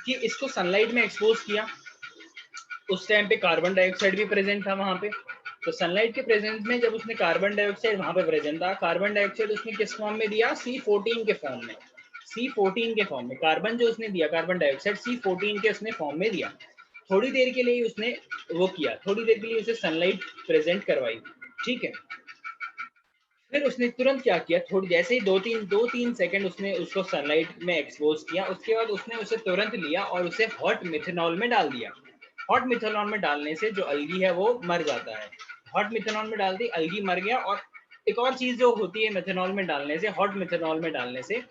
कि इसको सनलाइट में एक्सपोज किया। उस टाइम पे कार्बन डाइऑक्साइड भी प्रेजेंट था वहां पे। तो सनलाइट के प्रेजेंस में जब उसने कार्बन डाइऑक्साइड वहां पे प्रेजेंट था, कार्बन डाइऑक्साइड उसने किस फॉर्म में दिया? C14 के फॉर्म में। C14 के फॉर्म में कार्बन जो उसने दिया, कार्बन डाइऑक्साइड C14 के उसने फॉर्म में दिया। थोड़ी देर के लिए उसने वो किया, थोड़ी देर के लिए उसे सनलाइट प्रेजेंट करवाई। ठीक है, फिर उसने तुरंत क्या किया, थोड़ी जैसे ही दो तीन सेकंड उसने उसको सनलाइट में एक्सपोज किया, उसके बाद उसने उसे तुरंत लिया और उसे हॉट मिथेनॉल में डाल दिया। हॉट मिथेनॉल में डालने से जो अलगी है वो मर जाता है। हॉट मिथेनॉल में डाल दी, अलगी मर गया। और एक और चीज जो होती है मिथेनॉल में डालने से, हॉट मिथेनॉल में डालने से,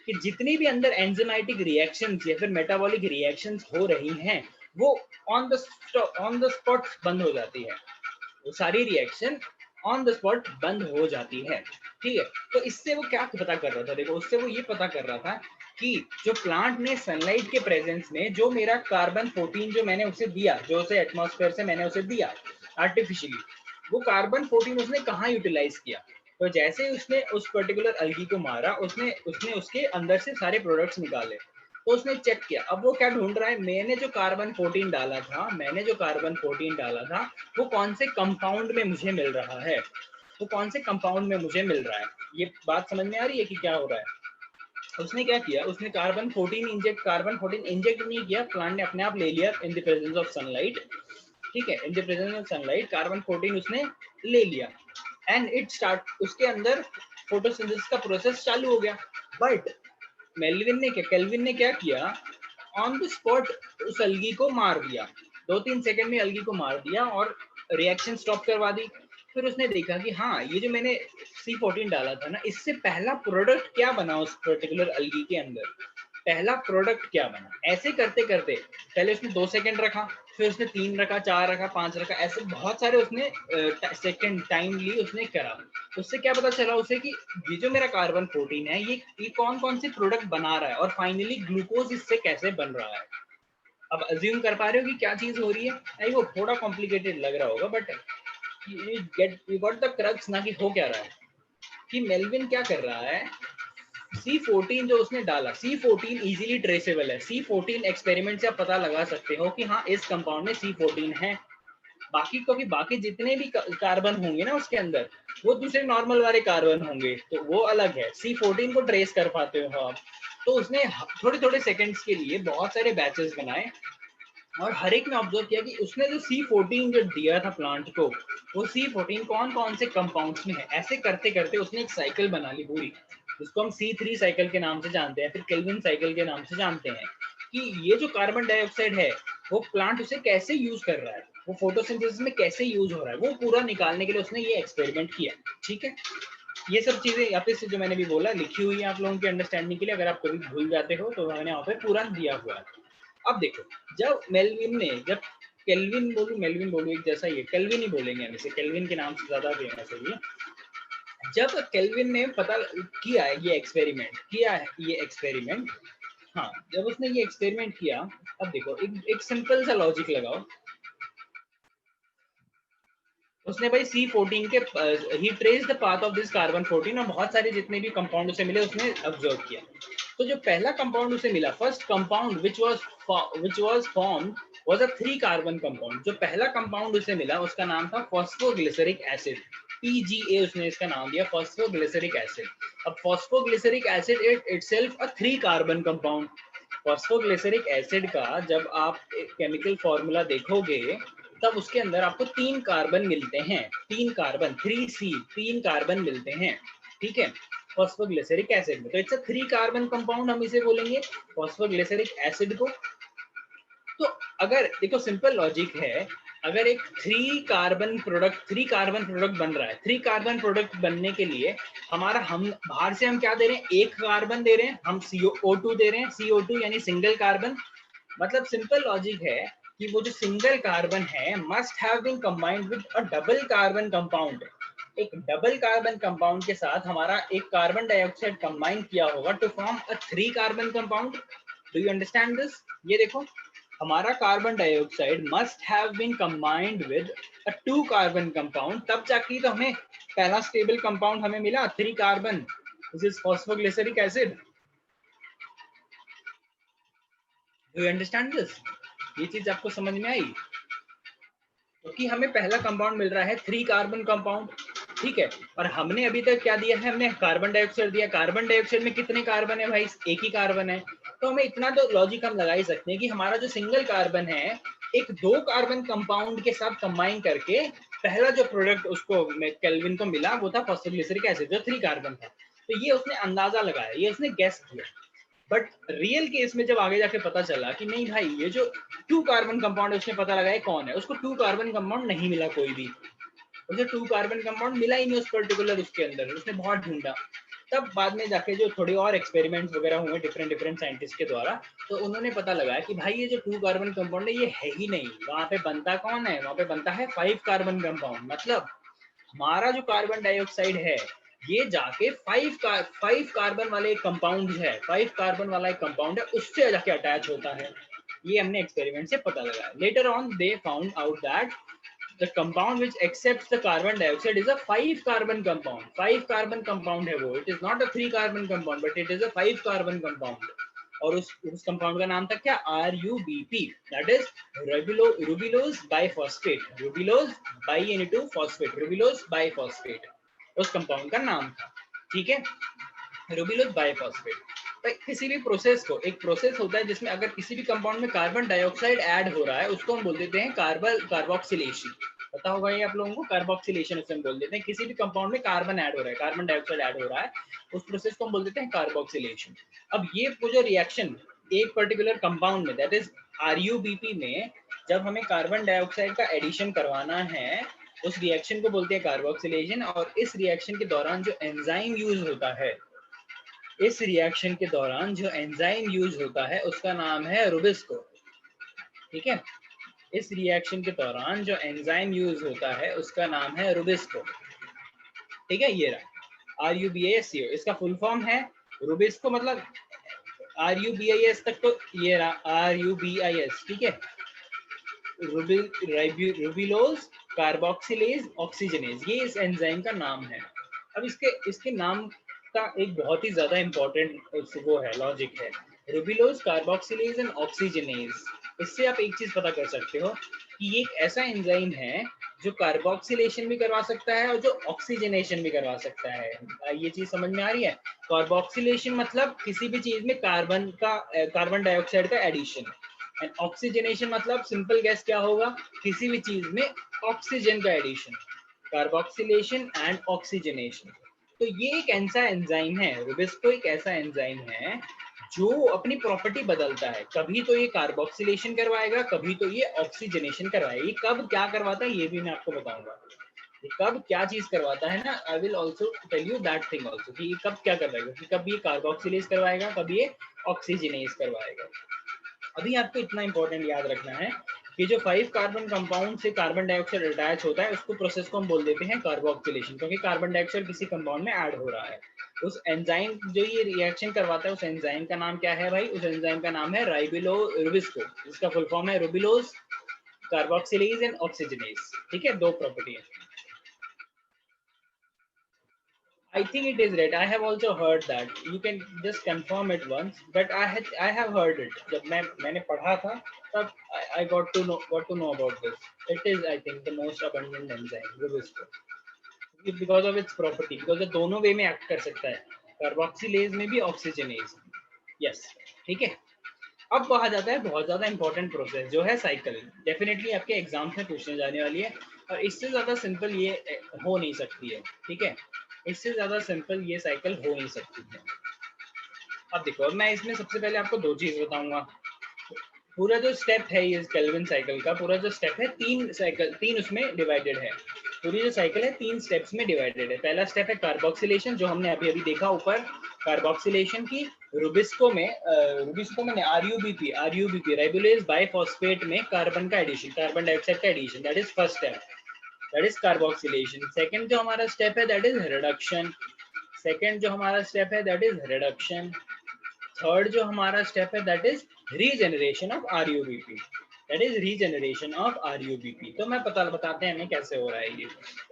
कि जितनी भी अंदर एंजाइमेटिक रिएक्शंस या फिर मेटाबॉलिक रिएक्शंस हो रही हैं वो ऑन द स्पॉट बंद हो जाती है। वो सारी रिएक्शन ऑन द स्पॉट बंद हो जाती है। ठीक है, तो इससे वो क्या पता कर रहा था, देखो उससे वो ये पता कर रहा था कि जो प्लांट ने सनलाइट के प्रेजेंस में जो मेरा कार्बन 14 जो मैंने उसे दिया, जो उसे एटमॉस्फेयर से मैंने उसे दिया आर्टिफिशियली, वो कार्बन 14 उसने कहाँ यूटिलाइज किया। तो जैसे ही उसने उस पर्टिकुलर अलगी को मारा, उसने उसने उसके अंदर से सारे प्रोडक्ट्स निकाले। तो उसने चेक किया, अब वो क्या ढूंढ रहा है, मैंने जो कार्बन 14 डाला था, मैंने जो कार्बन 14 डाला था वो कौन से कंपाउंड में मुझे मिल रहा है, वो कौन से कंपाउंड में मुझे मिल रहा है। ये बात समझ में आ रही है कि क्या हो रहा है। उसने क्या किया, उसने कार्बन 14 इंजेक्ट नहीं किया, प्लांट ने अपने आप ले लिया इन द प्रेजेंस ऑफ सनलाइट। ठीक है, in the presence of sunlight carbon 14 उसने ले लिया एंड इट स्टार्ट, उसके अंदर फोटोसिंथेसिस का प्रोसेस चालू हो गया। बट केल्विन ने क्या किया, ऑन द स्पॉट उस अलगी को मार दिया, 2-3 सेकंड में अलगी को मार दिया और रिएक्शन स्टॉप करवा दी। फिर उसने देखा कि हाँ, ये जो मैंने C14 डाला था ना, इससे पहला प्रोडक्ट क्या बना उस पर्टिकुलर अलगी के अंदर, पहला प्रोडक्ट क्या बना। ऐसे करते करते पहले उसने 2 सेकंड रखा, फिर उसने 3 रखा, 4 रखा, 5 रखा, ऐसे बहुत सारे उसने सेकंड टाइम ली उसने करा। उससे क्या पता चला उसे कि ये जो मेरा कार्बन 14 है, ये कौन कौन से प्रोडक्ट बना रहा है और फाइनली ग्लूकोज इससे कैसे बन रहा है। अब अज्यूम कर पा रहे हो कि क्या चीज हो रही है। आई होप थोड़ा कॉम्प्लिकेटेड लग रहा होगा, but you got the crux ना कि हो क्या रहा है। कि मेल्विन क्या कर रहा है, C14 जो उसने डाला, C14 इजीली ट्रेसेबल है। C14 एक्सपेरिमेंट से आप पता लगा सकते हो कि हाँ, इस कंपाउंड में C14 है। बाकी क्योंकि बाकी जितने भी कार्बन होंगे ना उसके अंदर, वो दूसरे नॉर्मल वाले कार्बन होंगे, तो वो अलग है। C14 को ट्रेस कर पाते हो आप। तो उसने थोड़े थोड़े सेकंड्स के लिए बहुत सारे बैचेस बनाए और हर एक में ऑब्जर्व किया कि उसने जो C14 जो दिया था प्लांट को, वो C14 कौन कौन से कंपाउंड्स में है। ऐसे करते करते उसने एक साइकिल बना ली पूरी, जिसको हम C3 साइकिल के नाम से जानते हैं, फिर केल्विन साइकिल के नाम से जानते हैं। कि ये जो कार्बन डाइऑक्साइड है, वो प्लांट उसे कैसे यूज कर रहा है, वो फोटोसिंथेसिस में कैसे यूज हो रहा है, वो पूरा निकालने के लिए उसने ये एक्सपेरिमेंट किया। ठीक है, ये सब चीजें यहाँ पे से जो मैंने भी बोला लिखी हुई है आप लोगों की अंडरस्टैंडिंग के लिए, अगर आप कभी भूल जाते हो तो मैंने वहाँ पे पूरा दिया हुआ है। अब देखो, जब मेल्विन बोलू एक जैसा, ये केल्विन ही बोलेंगे हम इसे, केल्विन के नाम से ज्यादा फेमस है ये। जब केल्विन ने पता किया है ये एक्सपेरिमेंट, हाँ, जब उसने ये एक्सपेरिमेंट किया, अब देखो एक सिंपल सा लॉजिक लगाओ। उसने भाई C14 के ही trace the path of this carbon 14 और बहुत सारे जितने भी कंपाउंड उसे मिले उसने ऑब्जर्व किया। तो जो पहला कंपाउंड उसे मिला, first compound which was formed was a 3 carbon compound. जो पहला कंपाउंड उसे मिला उसका नाम था फॉस्फोग्लिसरिक एसिड, PGA उसने इसका नाम दिया, फॉस्फोग्लिसरिक एसिड। अब phosphoglyceric acid itself a 3 carbon compound. Phosphoglyceric acid का जब आप केमिकल फॉर्मूला देखोगे, तब उसके अंदर आपको 3 कार्बन मिलते हैं, 3 कार्बन 3C, 3 कार्बन मिलते हैं। ठीक है, फॉस्फोग्लिसरिक एसिड में, तो इट्स अ 3 कार्बन कंपाउंड हम इसे बोलेंगे फॉस्फोग्लिसरिक एसिड को। तो अगर देखो सिंपल लॉजिक है, अगर एक 3 कार्बन प्रोडक्ट बन रहा है, 3 कार्बन प्रोडक्ट बनने के लिए हम बाहर से हम क्या दे रहे हैं, 1 कार्बन दे रहे हैं, हम CO2 दे रहे हैं, CO2 यानी सिंगल कार्बन। मतलब सिंपल लॉजिक है कि वो जो सिंगल कार्बन है must have been combined with a double carbon compound. एक डबल कार्बन कंपाउंड के साथ हमारा एक कार्बन डाइऑक्साइड कंबाइन किया होगा to form a 3 carbon compound. Do you understand this. ये देखो, हमारा carbon dioxide must have been combined with a 2 carbon compound, तब जाके तो हमें पहला स्टेबल कंपाउंड हमें मिला 3 carbon, this is phosphoglyceric acid. Do you understand this. ये चीज आपको समझ में आई, क्योंकि हमें पहला कंपाउंड मिल रहा है 3 कार्बन कंपाउंड। ठीक है, और हमने अभी तक क्या दिया है, हमने कार्बन डाइऑक्साइड दिया। कार्बन डाइऑक्साइड में कितने कार्बन है भाई, एक ही कार्बन है। तो हमें इतना तो लॉजिक हम लगा ही सकते हैं कि हमारा जो सिंगल कार्बन है, एक 2 कार्बन कंपाउंड के साथ कंबाइन करके पहला जो प्रोडक्ट उसको केल्विन को मिला वो था फॉस्फोग्लिसरिक एसिड जो 3 कार्बन था। तो ये उसने अंदाजा लगाया, ये उसने गेस किया। बट रियल केस में जब आगे जाके पता चला कि नहीं भाई, ये जो 2 कार्बन कंपाउंड है उसने पता लगाया कौन है, उसको 2 कार्बन कंपाउंड नहीं मिला कोई भी, उसे 2 कार्बन कंपाउंड मिला ही नहीं उस पर्टिकुलर उसके अंदर, उसने बहुत ढूंढा। तब बाद में जाके जो थोड़ी और एक्सपेरिमेंट्स वगैरह हुए डिफरेंट साइंटिस्ट के द्वारा, तो उन्होंने पता लगाया कि भाई ये जो 2 कार्बन कंपाउंड है ये है ही नहीं, वहां पे बनता कौन है, वहां पे बनता है 5 कार्बन कंपाउंड। मतलब हमारा जो कार्बन डाइऑक्साइड है ये जाके 5 कार्बन वाले कंपाउंड है, 5 कार्बन वाला एक कंपाउंड है, उससे जाके अटैच होता है। ये हमने एक्सपेरिमेंट से पता लगाया। Later on they found out that the compound which accepts the carbon dioxide is a 5 carbon compound. 5 carbon compound है वो, it is not a 3 carbon compound but it is a 5 carbon compound. और उस compound का नाम था क्या? RUBP, that is rubulose biphosphate. Rubulose bi-N2-phosphate, rubulose biphosphate उस compound का नाम था। ठीक है, रूबिलोज बाइफॉस्फेट। किसी भी प्रोसेस को, एक प्रोसेस होता है जिसमें अगर किसी भी कंपाउंड में कार्बन डाइऑक्साइड ऐड हो रहा है, उसको हम बोल देते हैं कार्बोक्सिलेशन। पता होगा ये आप लोगों को, कार्बोक्सिलेशन उसे हम बोल देते हैं। किसी भी कंपाउंड में कार्बन ऐड हो रहा है, कार्बन डाइऑक्साइड ऐड हो रहा है, उस प्रोसेस को हम बोल देते हैं कार्बोक्सिलेशन। अब ये जो रिएक्शन एक पर्टिकुलर कंपाउंड में, दैट इज RUBP में, जब हमें कार्बन डाइऑक्साइड का एडिशन करवाना है, उस रिएक्शन को बोलते हैं कार्बोक्सिलेशन। और इस रिएक्शन के दौरान जो एंजाइम यूज होता है, इस रिएक्शन के दौरान जो एंजाइम यूज होता है उसका नाम है रुबिस्को। ठीक है, इस रिएक्शन के दौरान जो एंजाइम यूज होता है उसका नाम है रुबिस्को। ठीक है, ये रहा RUBIS, इसका फुल फॉर्म है रुबिस्को, मतलब RUBIS तक तो ये रहा RUBIS। ठीक है, रुबिलोज कार्बोक्सिलेज ऑक्सीजनेज, ये इस एंजाइम का नाम है। अब इसके नाम का एक बहुत ही ज्यादा इंपॉर्टेंट वो है, लॉजिक है, रुबिलोज कार्बोक्सिलेज एंड ऑक्सीजनेज। इससे आप एक चीज पता कर सकते हो कि ये एक ऐसा एंजाइम है जो कार्बोक्सिलेशन भी करवा सकता है और जो ऑक्सीजनेशन भी करवा सकता है। ये चीज समझ में आ रही है? कार्बोक्सिलेशन मतलब किसी भी चीज में कार्बन डाइऑक्साइड का एडिशन, एंड ऑक्सीजनेशन मतलब सिंपल गैस क्या होगा, किसी भी चीज में ऑक्सीजन का एडिशन। Carboxylation and oxygenation. तो ये एक ऐसा एंजाइम है, रुबिस्को एक ऐसा एंजाइम है जो अपनी प्रॉपर्टी बदलता है। कभी तो ये कार्बोक्सिलेशन करवाएगा, कभी तो ये ऑक्सीजनेशन करवाएगा। ये कब क्या करवाता है ये भी मैं आपको बताऊंगा। ये कब क्या चीज करवाता है ना, I will also tell you that thing also, कि ये कब क्या करवाएगा, कि कब ये कार्बोक्सिलेज करवाएगा, कब ये ऑक्सीजनेज करवाएगा। अभी आपको इतना इंपॉर्टेंट याद रखना है कि जो 5 कार्बन कंपाउंड से कार्बन डाइऑक्साइड अटैच होता है, उसको प्रोसेस को हम बोल देते हैं कार्बोक्सिलेशन, क्योंकि कार्बन डाइऑक्साइड किसी कंपाउंड में ऐड हो रहा है। उस एंजाइम जो ये रिएक्शन करवाता है, उस एंजाइम का नाम क्या है भाई? उस एंजाइम का नाम है रुबिस्को, जिसका फुल फॉर्म है रुबिलोज कार्बोक्सिलेज एंड ऑक्सीजनेज। ठीक है, दो प्रॉपर्टी है। I think it is red. I have also heard that. You can just confirm it once, but I have heard it. जब मैंने पढ़ा था तब I got to know about this. It is, I think, the most abundant enzyme, Rubisco, because of its property, because it दोनों वे में act कर सकता है, कार्बोक्सिलेज में भी ऑक्सीजनेज। यस, ठीक है। अब वहाँ जाता है बहुत ज्यादा इंपॉर्टेंट प्रोसेस जो है साइकिल। डेफिनेटली आपके एग्जाम में पूछने जाने वाली है और इससे ज्यादा सिंपल ये हो नहीं सकती है। ठीक है, इससे ज्यादा सिंपल ये साइकिल हो नहीं सकती है। अब देखो, अब मैं इसमें सबसे पहले आपको दो चीज बताऊंगा। पूरा जो स्टेप है ये केल्विन साइकिल का, पूरा जो स्टेप है तीन उसमें डिवाइडेड है। पूरी जो साइकिल है 3 स्टेप्स में डिवाइडेड है। पहला स्टेप है कार्बोक्सिलेशन, जो हमने अभी देखा ऊपर, कार्बोक्सिलेशन की रुबिस्को में RUBP राइबोलेज बाइफॉस्फेट में कार्बन का एडिशन, कार्बन डाइऑक्साइड का addition, that is first step, that is carboxylation. Second जो हमारा स्टेप है दैट इज रिडक्शन, थर्ड जो हमारा स्टेप है that is regeneration of RUBP, that is regeneration of RUBP। तो मैं बताते हैं हमें कैसे हो रहा है ये।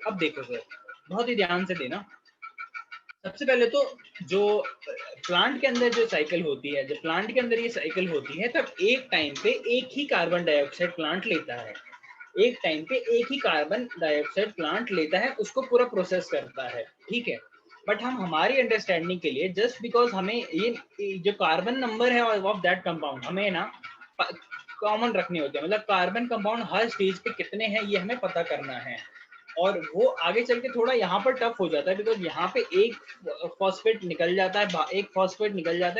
अब देखो सर, बहुत ही ध्यान से देना। सबसे पहले तो जो प्लांट के अंदर जो साइकिल होती है, जब प्लांट के अंदर ये साइकिल होती है, तब एक टाइम पे एक ही कार्बन डाइऑक्साइड प्लांट लेता है, एक टाइम पे एक ही कार्बन डाइऑक्साइड प्लांट लेता है, उसको पूरा प्रोसेस करता है। ठीक है, बट हम हमारी अंडरस्टैंडिंग के लिए, जस्ट बिकॉज हमें ये जो कार्बन नंबर है ऑफ दैट कंपाउंड हमें ना कॉमन रखने होते हैं, मतलब कार्बन कंपाउंड हर स्टेज पे कितने हैं ये हमें पता करना है। और वो आगे चल के थोड़ा यहाँ पर टफ हो जाता है, बिकॉज यहाँ पे एक फॉस्फेट निकल जाता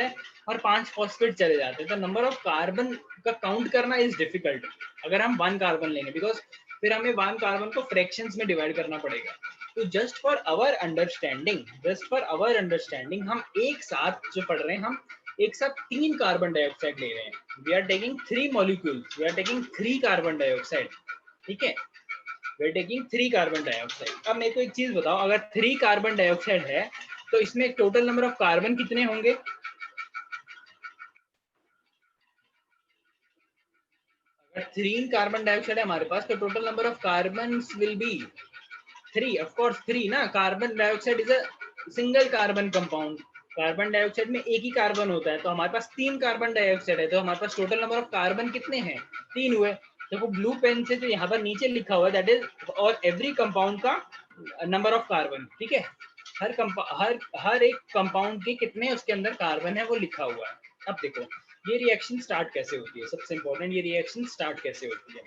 है, और 5 फॉस्फेट चले जाते हैं, तो नंबर ऑफ कार्बन का काउंट करना इज डिफिकल्ट अगर हम 1 कार्बन लेंगे, बिकॉज फिर हमें 1 कार्बन को फ्रैक्शंस में डिवाइड करना पड़ेगा। तो जस्ट फॉर आवर अंडरस्टैंडिंग हम एक साथ जो पढ़ रहे हैं, हम एक साथ 3 कार्बन डाइऑक्साइड ले रहे हैं। We are taking 3 molecules, we are taking 3 carbon dioxide. ठीक है, we're taking 3 कार्बन डाइऑक्साइड। अब मेरे को एक चीज बताओ, अगर 3 कार्बन डाइऑक्साइड है तो इसमें टोटल नंबर ऑफ कार्बन कितने होंगे? अगर 3 कार्बन डाइऑक्साइड है हमारे पास तो total number of carbon will be 3, of course 3 ना। Carbon dioxide is a single carbon compound, carbon dioxide में एक ही कार्बन होता है, तो हमारे पास 3 कार्बन डाइऑक्साइड है, तो हमारे पास टोटल नंबर ऑफ कार्बन कितने हैं? 3 हुए। देखो ब्लू पेन से जो यहाँ पर नीचे लिखा हुआ है दैट इज और एवरी कंपाउंड का नंबर ऑफ कार्बन, ठीक है। हर एक कंपाउंड के कितने उसके अंदर कार्बन है वो लिखा हुआ है। अब देखो ये रिएक्शन स्टार्ट कैसे होती है, सबसे इंपॉर्टेंट ये रिएक्शन स्टार्ट कैसे होती है,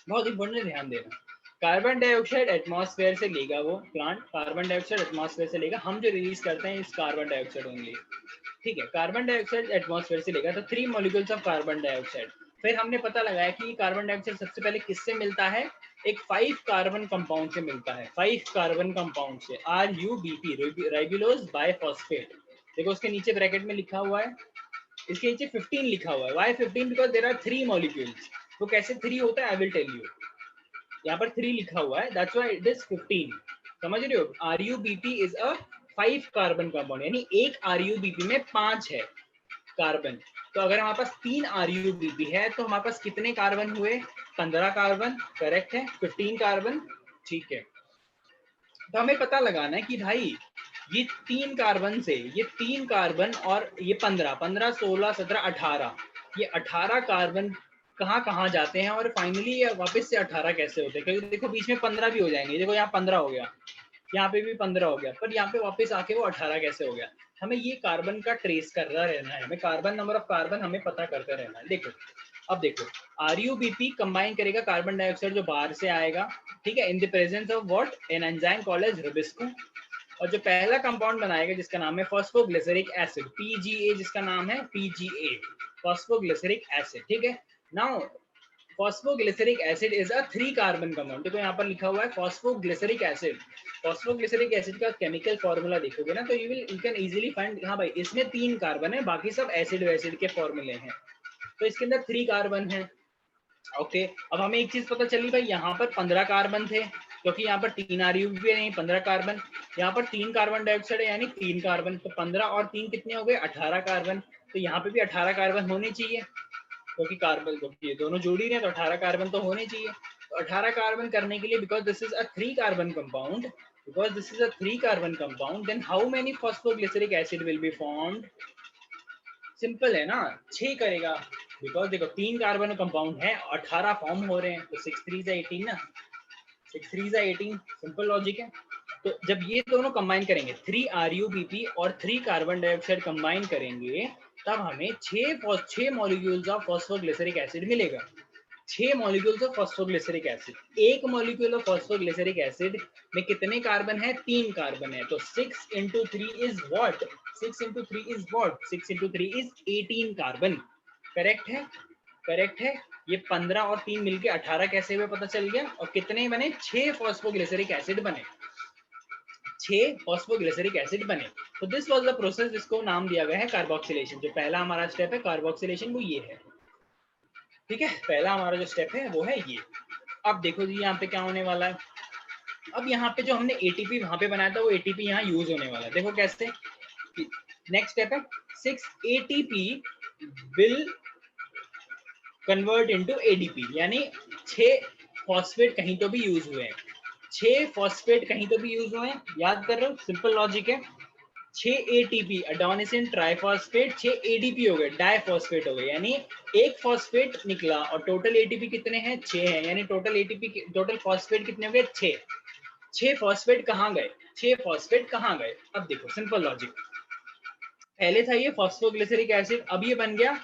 बहुत इंपॉर्टेंट, ध्यान देना। कार्बन डाइऑक्साइड एटमॉस्फेयर से लेगा वो प्लांट, कार्बन डाइऑक्साइड एटमॉस्फेयर से लेगा, हम जो रिलीज करते हैं इस कार्बन डाइऑक्साइड ओनली, ठीक है। कार्बन डाइऑक्साइड एटमॉस्फेयर से लेगा तो 3 मॉलिक्यूल्स ऑफ कार्बन डाइऑक्साइड। फिर हमने पता लगाया कि कार्बन डाइऑक्साइड सबसे पहले किससे मिलता है? एक 5 कार्बन कंपाउंड से मिलता है, 5 कार्बन कंपाउंड से, RUBP राइबुलोज बाइफॉस्फेट। देखो उसके नीचे ब्रैकेट में लिखा हुआ है, इसके नीचे 15 लिखा हुआ है। Why 15? Because there are 3 molecules. वो कैसे 3 होता है आई विल टेल यू। यहाँ पर 3 लिखा हुआ है, दैट्स व्हाई इट इज 15। समझ रहे हो? RUBP is a 5 carbon compound, यानी एक RUBP में 5 है कार्बन। तो अगर हमारे पास 3 RUBP है तो हमारे पास कितने कार्बन हुए? 15 कार्बन, करेक्ट है, 15 कार्बन, ठीक है। तो हमें पता लगाना है कि भाई ये 3 कार्बन से, ये 3 कार्बन और ये 15, 15, 16, 17, 18, ये 18 कार्बन कहाँ कहाँ जाते हैं और फाइनली ये वापस से 18 कैसे होते हैं? क्योंकि देखो बीच में 15 भी हो जाएंगे, देखो यहाँ 15 हो गया, यहाँ पे भी 15 हो गया, पर यहाँ पे वापस आके वो 18 कैसे हो गया? हमें ये कार्बन का ट्रेस करना रहना है, हमें कार्बन नंबर ऑफ कार्बन हमें पता करते रहना है। देखो अब देखो RUBP कंबाइन करेगा कार्बन डाइऑक्साइड जो बाहर से आएगा, ठीक है, in the presence of what? An enzyme called as rubisco. और जो पहला कंपाउंड बनाएगा जिसका नाम है फॉस्फोग्लिसरिक एसिड, PGA, जिसका नाम है PGA, फॉस्फोग्लिसरिक एसिड, ठीक है। Now phosphoglyceric acid is a 3 carbon compound. देखो यहाँ पर लिखा हुआ है फॉस्फोग्लिसरिक एसिड। फॉस्फोग्लिसरिक एसिड का केमिकल फॉर्मूला देखोगे ना तो यू कैन इजीली फाइंड, हाँ भाई इसमें 3 कार्बन है, बाकी सब एसिड वैसिड के फॉर्मूले हैं, तो इसके अंदर 3 कार्बन है। ओके, अब हमें एक चीज पता चली भाई, यहाँ पर 15 कार्बन थे क्योंकि यहाँ पर 3 RUBP नहीं, 15 कार्बन। यहाँ पर 3 कार्बन डाइऑक्साइड है यानी 3 कार्बन, तो 15 और 3 कितने हो गए? 18 कार्बन। तो यहाँ पे भी 18 कार्बन होने चाहिए क्योंकि कार्बन, ये दोनों जोड़ी रहे तो 18 कार्बन तो होने चाहिए। तो 18 कार्बन करने के लिए, because this is a 3 carbon compound, because this is a 3 carbon compound, then how many phosphoglyceric acid will be formed? Simple है ना, 6 करेगा, बिकॉज देखो 3 कार्बन कंपाउंड है, 18 फॉर्म हो रहे हैं, तो 6 3 18 ना, 6 3 18, सिंपल लॉजिक है। तो जब ये दोनों कंबाइन करेंगे, 3 RUBP और 3 कार्बन डाइऑक्साइड कंबाइन करेंगे, तब हमें 6 मॉलिक्यूल्स ऑफ फॉस्फोग्लिसरिक एसिड मिलेगा। 6 मॉलिक्यूल्स ऑफ फॉस्फोग्लिसरिक एसिड। एक मॉलिक्यूल ऑफ फॉस्फोग्लिसरिक एसिड में कितने कार्बन है? 3 कार्बन है, तो 6 into 3 is what? 6 into 3 is what? 6 into 3 is 18 carbon, correct है, करेक्ट है। ये 15 और 3 मिलके 18 कैसे हुए पता चल गया। और कितने बने? 6 फॉस्फोग्लिसरिक एसिड बने, 6 फॉस्फोग्लिसरिक एसिड बने। तो दिस वाज द प्रोसेस जिसको नाम दिया गया है कार्बोक्सिलेशन। जो पहला हमारा स्टेप है कार्बोक्सिलेशन वो ये है, ठीक है, पहला हमारा जो स्टेप है वो है ये। अब देखो जी यहाँ पे क्या होने वाला है। अब यहाँ पे जो हमने ATP वहां पे बनाया था वो ATP यहाँ यूज होने वाला है। देखो कैसे, नेक्स्ट स्टेप है 6 ATP will convert into ADP, यानी 6 फॉस्फेट कहीं तो भी यूज हुए हैं, 6 फॉस्फेट कहीं तो भी यूज हुए हैं, याद कर रहे हो, सिंपल लॉजिक है। 6 ATP एडेनोसिन ट्राइफॉस्फेट, 6 ADP हो गए, डाइफॉस्फेट हो गए, यानी एक फॉस्फेट निकला और टोटल ATP कितने हैं? 6 हैं, यानी टोटल ATP टोटल फॉस्फेट कितने हो गए? 6। 6 फॉस्फेट कहाँ गए? 6 फॉस्फेट कहाँ गए? अब देखो सिंपल लॉजिक, पहले था ये फॉस्फोग्लिसरिक एसिड, अब ये बन गया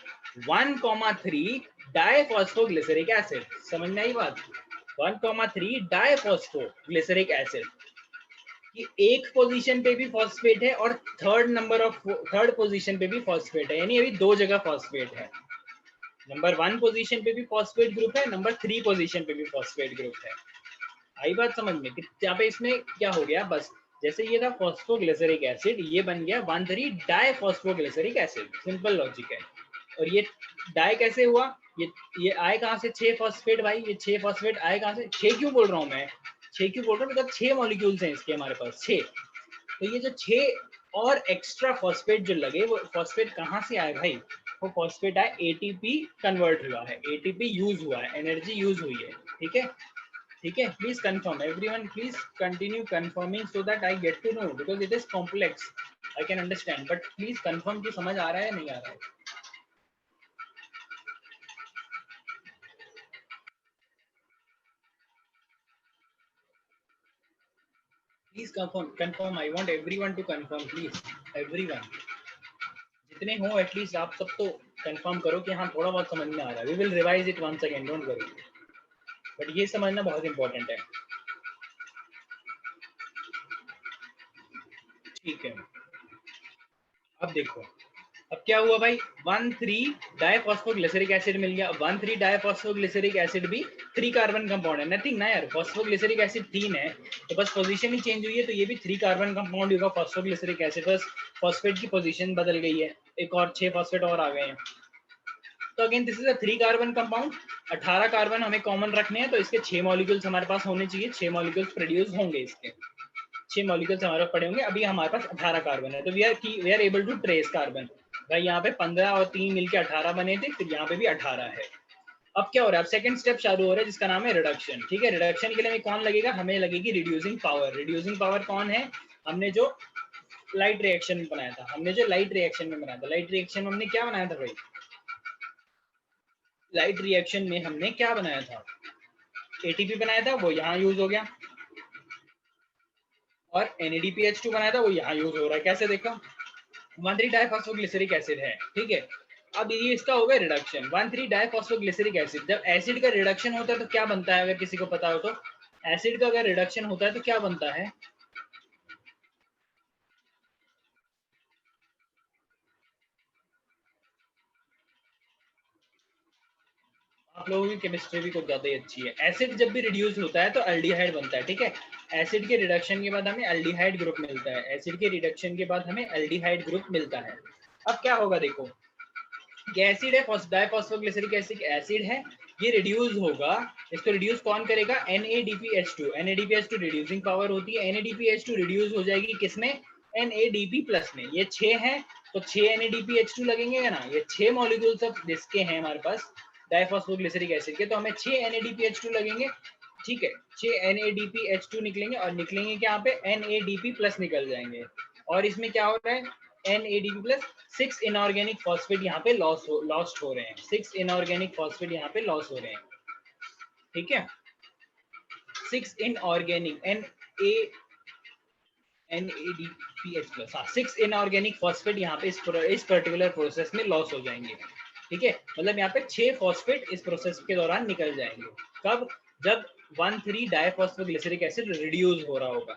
1,3 डाइफॉस्फोग्लिसरिक एसिड। समझ में आई बात? 1,3 डाइफॉस्फोग्लिसरिक एसिड। कि एक पोजीशन पे भी फॉस्फेट है और थर्ड पोजीशन पे भी फॉस्फेट है, यानी अभी 2 जगह फॉस्फेट है। नंबर 1 पोजीशन पे भी फॉस्फेट ग्रुप है, नंबर 3 पोजीशन पे भी फॉस्फेट ग्रुप है। आई बात समझ में? यहाँ पे इसमें क्या हो गया, बस जैसे ये था फॉस्फोग्लिसरिक एसिड, ये बन गया 1,3 डाइफॉस्फोग्लिसरिक एसिड, सिंपल लॉजिक है। और ये डाई कैसे हुआ? ये आए कहाँ से 6 फॉस्फेट भाई, ये 6 फॉस्फेट आए कहाँ से? 6 क्यों बोल रहा हूँ मैं? 6 क्यों बोल रहा हूँ? मतलब 6 मॉलिक्यूल्स हैं इसके हमारे पास, 6। तो ये जो 6 और एक्स्ट्रा फॉस्फेट जो लगे, वो फॉस्फेट कहाँ से आए भाई? वो फॉस्फेट आए, एटीपी कन्वर्ट हुआ है, एटीपी यूज हुआ है, एनर्जी यूज हुई है। ठीक है, ठीक है, please confirm everyone, please continue confirming so that I get to know, because it is complex, I can understand, but please confirm कि समझ आ रहा है नहीं आ रहा है। Please confirm, I want everyone to confirm, please everyone, जितने हो एटलीस्ट आप सब तो कंफर्म करो कि हाँ थोड़ा बहुत समझ में आ रहा है। We will revise it once again, don't worry, but ये समझना बहुत इंपॉर्टेंट है। ठीक है, अब देखो, अब क्या हुआ भाई, 1,3 डाइफॉस्फोग्लिसरिक एसिड मिल गया। 1,3 डाइफॉस्फोग्लिसरिक एसिड भी 3 कार्बन कंपाउंड है, नथिंग ना यार, फॉस्फोग्लिसरिक एसिड 3 है तो बस पोजीशन ही चेंज हुई है, तो ये भी 3 कार्बन कंपाउंड होगा फॉस्फोग्लिसरिक एसिड, बस फॉस्फेट की पोजीशन बदल गई है, एक और 6 फॉस्फेट और आ गए हैं। तो again this is a 3 carbon compound, 18 carbon हमें कॉमन रखने हैं, तो इसके 6 मॉलिक्यूल्स हमारे पास होने चाहिए, 6 मॉलिक्यूल्स प्रोड्यूस होंगे इसके, 6 मॉलिक्यूल्स हमारे पड़े होंगे। अभी हमारे पास 18 कार्बन है, तो we are able to trace carbon. भाई यहाँ पे 15 और 3 मिलके 18 बने थे, फिर यहाँ पे भी 18 है। अब क्या हो रहा है, अब सेकंड स्टेप चालू हो रहा है जिसका नाम है रिडक्शन। ठीक है, रिडक्शन के लिए हमें कौन लगेगा, हमें लगेगी रिड्यूसिंग पावर। रिड्यूसिंग पावर कौन है, हमने जो लाइट रिएक्शन में बनाया था, लाइट रिएक्शन में हमने क्या बनाया था भाई, लाइट रिएक्शन में हमने क्या बनाया था, एटीपी बनाया था, वो यहाँ यूज हो गया, और NADPH2 बनाया था, वो यहाँ यूज हो रहा है। कैसे देखो, 1,3 डाइफॉस्फोग्लिसरिक एसिड है, ठीक है। अब ये इसका होगा रिडक्शन, 1,3 डाइफॉस्फोग्लिसरिक एसिड। जब एसिड का रिडक्शन होता है तो क्या बनता है, अगर किसी को पता हो तो, एसिड का अगर रिडक्शन होता है तो क्या बनता है, आप लोगों की केमिस्ट्री भी कुछ ज्यादा ही अच्छी है। एसिड जब भी रिड्यूस होता है तो एल्डिहाइड बनता है, ठीक है। एसिड के रिडक्शन के बाद हमें एल्डिहाइड ग्रुप मिलता है, एसिड के रिडक्शन के बाद हमें एल्डिहाइड ग्रुप मिलता है। अब क्या होगा देखो, ये एसिड है, डाइफॉस्फोग्लिसरिक एसिड है, ये रिड्यूस होगा, इसको रिड्यूस कौन करेगा, NADPH2। NADPH2 रिड्यूसिंग पावर होती है, NADPH2 रिड्यूस हो जाएगी किसमें, NADP प्लस में। ये 6 है तो 6 NADPH2 लगेंगे ना, ये 6 मॉलिक्यूल्स ऑफ जिसके हैं हमारे पास डाइफॉस्फोग्लिसरिक एसिड के, तो हमें 6 NADPH2 लगेंगे, ठीक है। 6 NADPH2 निकलेंगे, और निकलेंगे क्या, यहाँ पे NADP प्लस निकल जाएंगे, और इसमें क्या हो रहा है, NADP प्लस 6 इनऑर्गेनिक फॉस्फेट यहाँ पे लॉस्ट हो रहे हैं, 6 इनऑर्गेनिक फॉस्फेट यहाँ पे लॉस हो रहे हैं, ठीक है। 6 इनऑर्गेनिक NADPH प्लस, हाँ 6 इनऑर्गेनिक फॉस्फेट यहाँ पे इस पर्टिकुलर प्रोसेस में लॉस हो जाएंगे, ठीक है। मतलब यहाँ पे 6 फॉस्फेट इस प्रोसेस के दौरान निकल जाएंगे। कब, जब 1,3 डाइफॉस्फोग्लिसरिक एसिड रिड्यूस हो रहा होगा।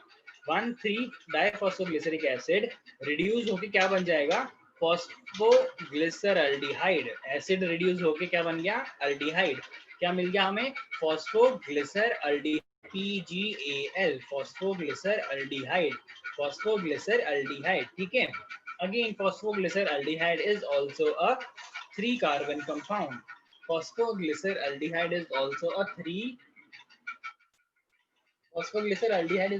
1,3 डाइफॉस्फोग्लिसरिक एसिड रिड्यूस होके क्या बन जाएगा, फॉस्फोग्लिसरल्डिहाइड। एसिड रिड्यूस होके क्या बन गया, अल्डिहाइड। क्या मिल गया हमें, फॉस्फोग्लिसरल्डिहाइड, PGAL, फॉस्फोग्लिसरल्डिहाइड, फॉस्फोग्लिसरल्डिहाइड, ठीक है। Again, phosphoglyceraldehyde is also a 3 carbon compound. Phosphoglyceraldehyde is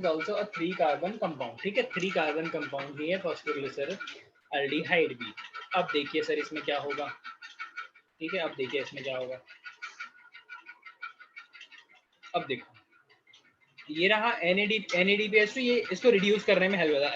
also a 3 carbon compound, ठीक है। 3 कार्बन कंपाउंड ही है फॉस्फोग्लिसरल्डिहाइड भी। अब देखिए सर इसमें क्या होगा, ठीक है, अब देखिए इसमें क्या होगा। अब देखो, ये रहा NADPH2, ये इसको रिड्यूस करने में हेल्प होगा।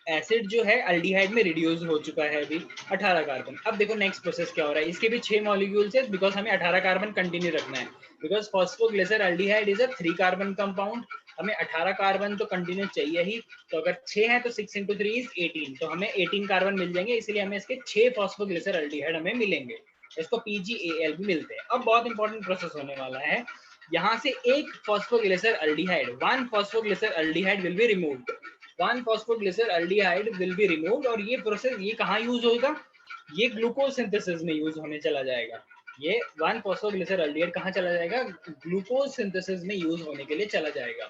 एसिड जो है अल्डिहाइड में रिड्यूस हो चुका है अभी 18 कार्बन। अब देखो नेक्स्ट प्रोसेस क्या हो रहा है, इसके भी 6 मॉलिक्यूल्स है, बिकॉज हमें 18 कार्बन कंटिन्यू रखना है, because phosphoglyceraldehyde is a 3 carbon compound, हमें 18 कार्बन तो कंटिन्यू चाहिए ही। तो अगर 6 है तो 6 × 3 इज 18, तो हमें 18 कार्बन मिल जाएंगे, इसलिए हमें इसके 6 फॉस्फोग्लिसरल्डिहाइड हमें मिलेंगे, इसको PGAL भी मिलते हैं। अब बहुत इंपॉर्टेंट प्रोसेस होने वाला है, यहाँ से एक phosphoglyceraldehyde, 1 phosphoglyceraldehyde will be removed, 1 phosphoglyceraldehyde will be removed, और ये प्रोसेस ये कहाँ यूज होगा, ये ग्लूकोज सिंथेसिस में यूज होने चला जाएगा। ये 1 phosphoglyceraldehyde कहाँ चला जाएगा, ग्लूकोज सिंथेसिस में यूज होने के लिए चला जाएगा,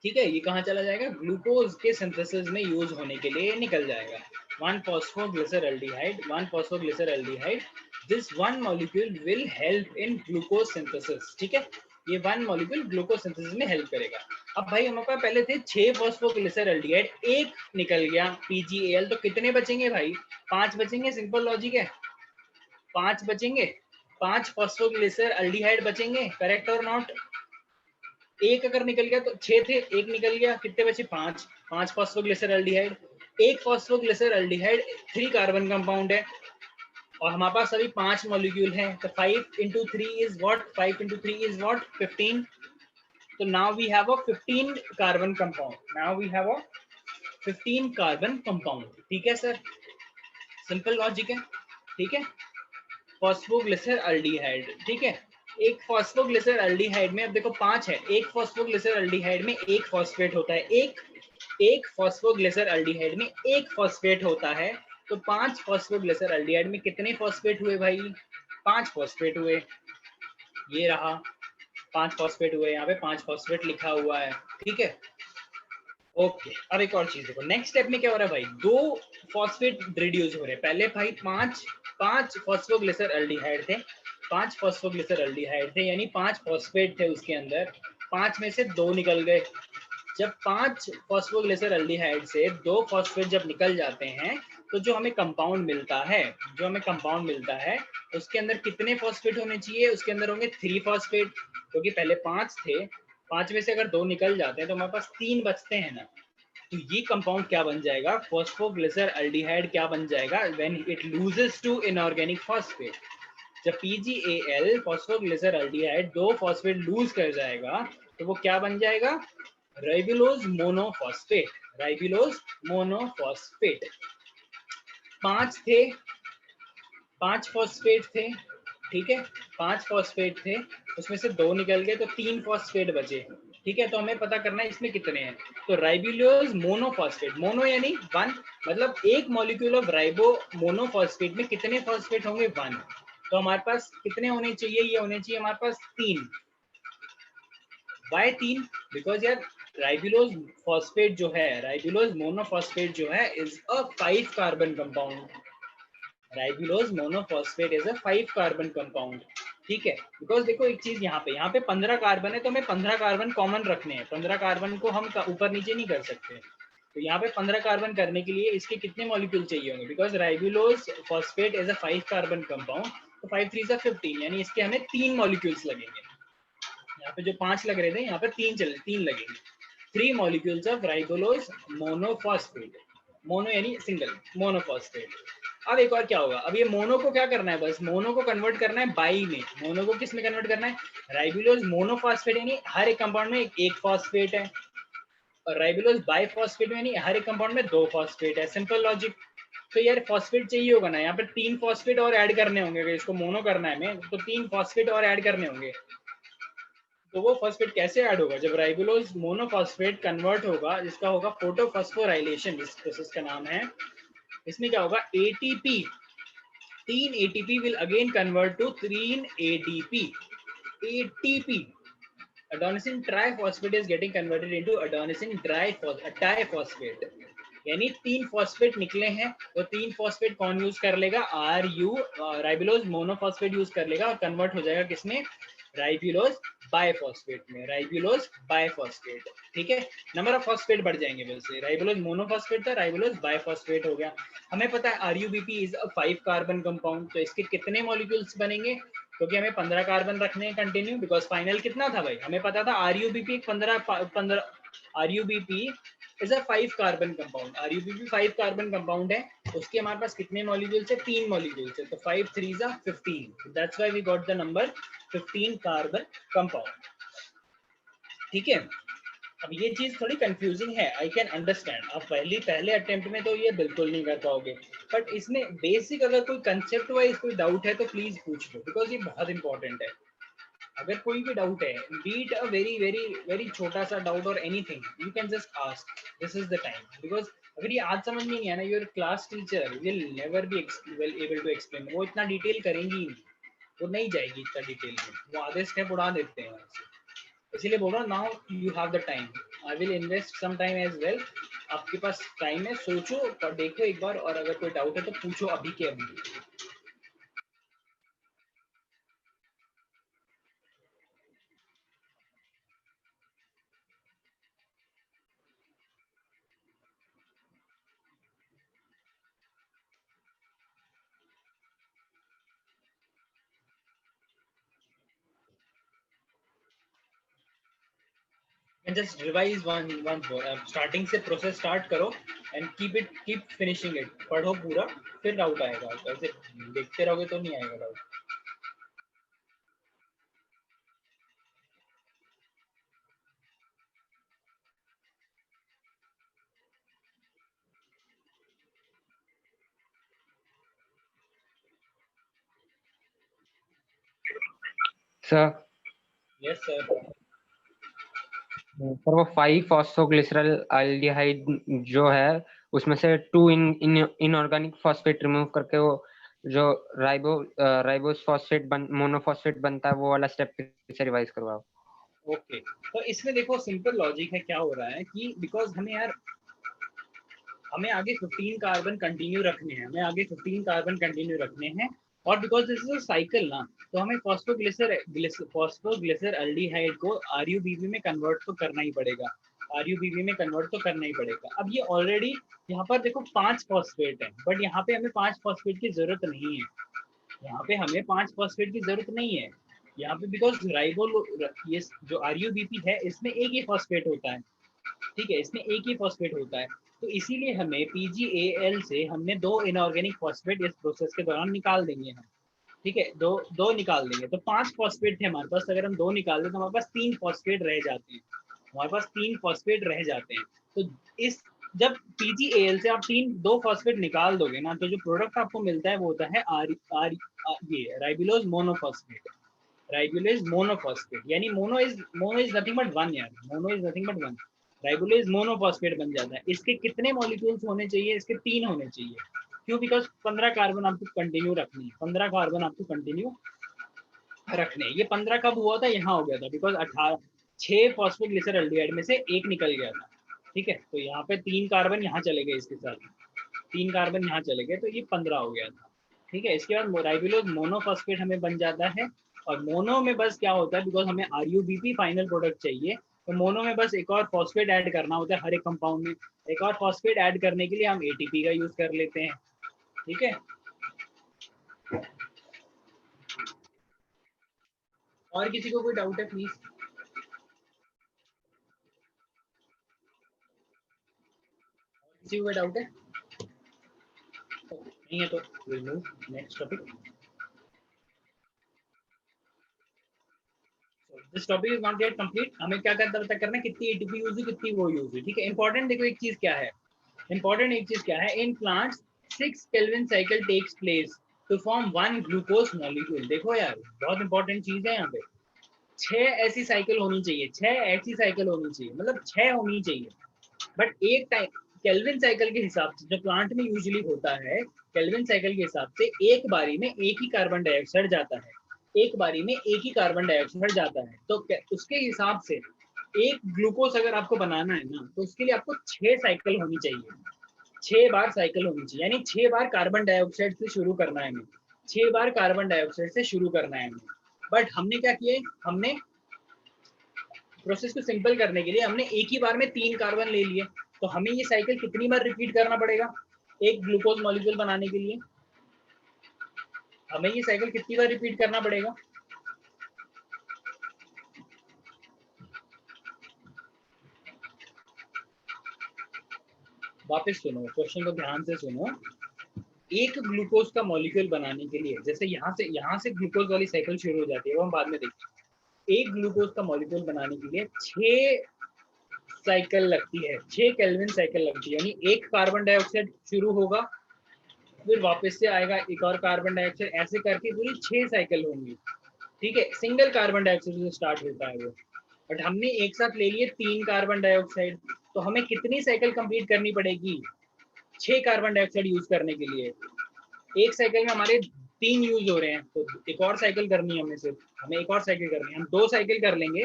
ठीक है। ये कहाँ चला जाएगा, ग्लूकोज के सिंथेसिस में यूज होने के लिए निकल जाएगा, one phosphoglyceraldehyde, this one molecule will help in glucose synthesis, ठीक है, ये one molecule glucose synthesis में help करेगा। अब भाई हमारे पास पहले थे 6 phosphoglyceraldehyde, एक निकल गया PgAl, तो कितने बचेंगे भाई? 5 बचेंगे, सिंपल लॉजिक है, 5 बचेंगे, 5 phosphoglyceraldehyde बचेंगे, करेक्ट और नॉट? एक अगर निकल गया तो 6 थे, एक निकल गया, कितने बचे? 5 phosphoglyceraldehyde, एक phosphoglyceraldehyde 3 कार्बन कंपाउंड है और हमारे पास अभी 5 मॉलिक्यूल हैं, तो 5 into 3 is what? 5 into 3 is what? 15. So now we have a 15 carbon compound. Now we have a 15 carbon compound. ठीक है सर, सिंपल लॉजिक है, ठीक है। फॉस्फोग्लिसरल्डिहाइड, ठीक है, एक फॉस्फोग्लिसरल्डिहाइड में अब देखो 5 है, एक फॉस्फोग्लिसरल्डिहाइड में एक फॉस्फेट होता है, एक फॉस्फोग्लिसरल्डिहाइड में एक फॉस्फेट होता है, तो 5 फॉस्फोग्लिसरल्डिहाइड में कितने फॉस्फेट हुए भाई? 5 फॉस्फेट हुए, ये रहा 5 फॉस्फेट हुए, यहाँ पे 5 फॉस्फेट लिखा हुआ है, ठीक है। ओके, अब एक और चीज देखो, नेक्स्ट स्टेप में क्या हो रहा है भाई? 2 फॉस्फेट रिड्यूस हो रहे हैं, पहले भाई 5 फॉस्फोग्लिसरल्डिहाइड थे, 5 फॉस्फोग्लिसरल्डिहाइड थे, यानी 5 फॉस्फेट थे उसके अंदर, 5 में से 2 निकल गए। जब 5 फॉस्फोग्लिसरल्डिहाइड से 2 फॉस्फेट जब निकल जाते हैं, तो जो हमें कंपाउंड मिलता है, उसके अंदर कितने फॉस्फेट होने चाहिए? उसके अंदर होंगे 3 फॉस्फेट, क्योंकि पहले 5 थे, 5 में से अगर 2 निकल जाते हैं तो हमारे पास 3 बचते हैं ना, तो ये कंपाउंड क्या बन जाएगा? फॉस्फोग्लिसरल्डिहाइड क्या बन जाएगा? When it loses two inorganic phosphate, जब PgAl फॉस्फोग्लिसरल्डिहाइड 2 फॉस्फेट लूज कर जाएगा, तो वो क्या बन जाएगा? Ribulose monophosphate, ribulose monophosphate. 5 थे, 5 फॉस्फेट थे, ठीक है, 5 फॉस्फेट थे, उसमें से 2 निकल गए, तो 3 फॉस्फेट बचे, ठीक है। तो हमें पता करना है इसमें कितने हैं, तो राइबुलोज मोनोफॉस्फेट, मोनो यानी 1, मतलब एक मॉलिक्यूल ऑफ राइबो मोनोफॉस्फेट में कितने फॉस्फेट होंगे? 1। तो हमारे पास कितने होने चाहिए? ये होने चाहिए हमारे पास 3। वाई 3? बिकॉज यार राइबुलोज फॉस्फेट जो है, राइबुलोज मोनोफॉस्फेट जो है is a 5 carbon compound, ribulose monophosphate is a 5 carbon compound, ठीक है। बिकॉज देखो एक चीज, यहाँ पे 15 कार्बन है, तो हमें 15 कार्बन कॉमन रखने हैं, 15 कार्बन को हम ऊपर नीचे नहीं कर सकते, तो यहाँ पे 15 कार्बन करने के लिए इसके कितने मॉलिक्यूल चाहिए होंगे? Because ribulose phosphate is a 5 carbon compound, तो 5 3 is 15, यानी इसके हमें 3 मॉलिक्यूल्स लगेंगे, यहाँ पे जो 5 लग रहे थे, यहाँ पे 3 लगेंगे, 3 molecules of ribulose monophosphate, mono यानी सिंगल, मोनोफॉस्फेट। अब एक और क्या होगा, अब ये मोनो को क्या करना है? बस मोनो को कन्वर्ट करना है बाई में, मोनो को किस में कन्वर्ट करना है? राइबुलोज मोनोफॉस्फेट यानी हर एक कंपाउंड में एक फॉस्फेट है, और राइबुलोज बाइफॉस्फेट में यानी हर एक कंपाउंड में 2 फॉस्फेट है, सिंपल लॉजिक। तो यार फॉस्फेट चाहिए होगा ना, यहाँ पे 3 फॉस्फेट और ऐड करने होंगे, अगर इसको मोनो करना है हमें, तो 3 फॉस्फेट और ऐड करने होंगे। तो वो फॉस्फेट कैसे ऐड होगा? जब राइबुलोज मोनोफॉस्फेट कन्वर्ट होगा, जिसका होगा फोटोफॉस्फोराइलेशन, जिस प्रोसेस का नाम है, इसमें क्या होगा? ATP, 3 ATP will again convert to 3 ADP, ATP, adenosine triphosphate is getting converted into adenosine diphosphate, यानी 3 फॉस्फेट निकले हैं, तो 3 फॉस्फेट कौन यूज कर लेगा? राइबुलोज मोनोफॉस्फेट यूज कर लेगा और कन्वर्ट हो जाएगा किसमें? राइबुलोज बाइफॉस्फेट में, राइबुलोज बाइफॉस्फेट, ठीक है। नंबर ऑफ फॉस्फेट बढ़ जाएंगे, वैसे राइबुलोज मोनोफॉस्फेट था, राइबुलोज बाइफॉस्फेट हो गया। हमें पता है RUBP is a 5 carbon compound, तो इसके कितने मॉलिक्यूल्स बनेंगे? क्योंकि हमें 15 कार्बन रखने हैं कंटिन्यू, बिकॉज फाइनल कितना था भाई? हमें पता था RUBP 15 RUBP is a 5 carbon compound, RUBP 5 carbon compound है, उसके हमारे पास कितने मॉलिक्यूल्स है? 3 मॉलिक्यूल्स है, तो 5 3 is 15, that's why we got the number 15 carbon compound, ठीक है। अब ये चीज थोड़ी कंफ्यूजिंग है, आई कैन अंडरस्टैंड, आप पहले अटेम्प्ट में तो ये बिल्कुल नहीं कर पाओगे, बट इसमें बेसिक अगर कोई कंसेप्ट वाइज कोई डाउट है तो प्लीज पूछ लो, बिकॉज ये बहुत इंपॉर्टेंट है। अगर कोई भी डाउट है, be it a very very very छोटा सा डाउट और anything, you can just ask, this is the time, because अगर ये आज समझ में नहीं आया ना, your class teacher will never be able to explain, वो इतना डिटेल करेंगी ही नहीं, वो नहीं जाएगी इतना डिटेल में, वो आधे स्टेप उड़ा देते हैं वैसे, इसीलिए बोल रहा हूँ now you have the time, I will invest some time as well. आपके पास टाइम है, सोचो और देखो एक बार, और अगर कोई डाउट है तो पूछो अभी के अभी। And just revise once more. अब स्टार्टिंग से प्रोसेस स्टार्ट करो एंड कीप फिनिशिंग इट, पढ़ो पूरा, फिर डाउट आएगा। ऐसे देखते रहोगे तो नहीं आएगा doubt. Sir yes sir. Sir वो 5 फॉस्फोग्लिसरल एल्डिहाइड जो है उसमें से 2 इनऑर्गेनिक फॉस्फेट रिमूव करके वो जो राइबोस फॉस्फेट मोनोफॉस्फेट बनता है, वो वाला स्टेप से रिवाइज करवाओ। ओके, तो इसमें देखो सिंपल लॉजिक है, क्या हो रहा है कि बिकॉज हमें आगे 15 कार्बन कंटिन्यू रखने हैं, और because this is a cycle ना, तो हमें फॉस्फोग्लिसर एल्डिहाइड को आरयूबीबी में कन्वर्ट तो करना ही पड़ेगा। अब ये ऑलरेडी यहाँ पर देखो 5 फॉस्फेट है, बट यहाँ पे हमें 5 फॉस्फेट की जरूरत नहीं है। यहाँ पे बिकॉज ये जो आरयूबीपी है इसमें एक ही फॉस्फेट होता है, ठीक है, इसमें एक ही फॉस्फेट होता है। तो इसीलिए हमें पीजीएएल से हमने 2 इनऑर्गेनिक फॉस्फेट इस प्रोसेस के दौरान निकाल देंगे हम, ठीक है, दो निकाल देंगे। तो 5 फॉस्फेट थे हमारे पास, अगर हम 2 निकाल दें तो हमारे पास 3 फॉस्फेट रह जाते हैं। तो इस जब पीजीएएल से आप 2 फॉस्फेट निकाल दोगे ना, तो जो प्रोडक्ट आपको मिलता है वो होता है ये राइबुलोज मोनोफॉस्फेट, यानी मोनो इज नथिंग बट 1 यार, राइबोलेज मोनोफॉस्फेट बन जाता है। इसके कितने मॉलिक्यूल्स होने चाहिए? इसके 3 होने चाहिए। क्यों? बिकॉज 15 कार्बन आपको कंटिन्यू रखने। ये 15 कब हुआ था? यहाँ हो गया था बिकॉज 6 फॉस्फोग्लिसरल्डिहाइड में से एक निकल गया था, ठीक है। तो यहाँ पे 3 कार्बन यहाँ चले गए, इसके साथ 3 कार्बन यहाँ चले गए, तो ये 15 हो गया था, ठीक है। इसके बाद राइबोलोज मोनोफॉस्फेट हमें बन जाता है, और मोनो में बस क्या होता है, बिकॉज हमें आरयूबीपी फाइनल प्रोडक्ट चाहिए, तो मोनो में बस एक और फॉस्फेट ऐड करना होता है हर एक कंपाउंड में। एक और फॉस्फेट ऐड करने के लिए हम एटीपी का यूज कर लेते हैं, ठीक है। और किसी को कोई डाउट है प्लीज? किसी को कोई डाउट है? नहीं है तो will move next topic. This topic is not yet complete. हमें क्या करना पता करना है, कितनी एटीपी यूज हुई, कितनी वो यूज हुई, ठीक है। इंपॉर्टेंट देखो एक चीज क्या है, in plants 6 Calvin cycle takes place to form 1 glucose molecule. देखो यार बहुत इंपॉर्टेंट चीज है यहाँ पे, 6 ऐसी साइकिल होनी चाहिए, मतलब 6 होनी चाहिए। बट एक टाइम केल्विन साइकिल के हिसाब से जो प्लांट में यूजुअली होता है, केल्विन साइकिल के हिसाब से एक बारी में एक ही कार्बन डाइऑक्साइड जाता है, तो उसके हिसाब से एक ग्लूकोज अगर आपको बनाना है ना, तो उसके लिए आपको 6 साइकिल होनी चाहिए, 6 बार साइकिल होनी चाहिए, यानी 6 बार कार्बन डाइऑक्साइड से शुरू करना है हमें, 6 बार कार्बन डाइऑक्साइड से शुरू करना है हमें। बट हमने क्या किया, हमने प्रोसेस को सिंपल करने के लिए हमने एक ही बार में 3 कार्बन ले लिए। तो हमें ये साइकिल कितनी बार रिपीट करना पड़ेगा एक ग्लूकोज मॉलिक्यूल बनाने के लिए? हमें ये साइकिल कितनी बार रिपीट करना पड़ेगा? वापस सुनो, क्वेश्चन को ध्यान से सुनो। एक ग्लूकोज का मॉलिक्यूल बनाने के लिए, जैसे यहाँ से ग्लूकोज वाली साइकिल शुरू हो जाती है, वो हम बाद में देखेंगे। एक ग्लूकोज का मॉलिक्यूल बनाने के लिए 6 साइकिल लगती है, 6 केल्विन साइकिल लगती है, यानी एक कार्बन डाइऑक्साइड शुरू होगा, फिर वापस से आएगा एक और कार्बन डाइऑक्साइड, ऐसे करके पूरी 6 साइकिल होंगी, ठीक है। सिंगल कार्बन डाइऑक्साइड से स्टार्ट होता है वो, बट हमने एक साथ ले लिए 3 कार्बन डाइऑक्साइड, तो हमें कितनी साइकिल कंप्लीट करनी पड़ेगी 6 कार्बन डाइऑक्साइड यूज करने के लिए? एक साइकिल में हमारे 3 यूज हो रहे हैं, तो एक और साइकिल करनी है हमें, सिर्फ हमें एक और साइकिल करनी है, हम 2 साइकिल कर लेंगे,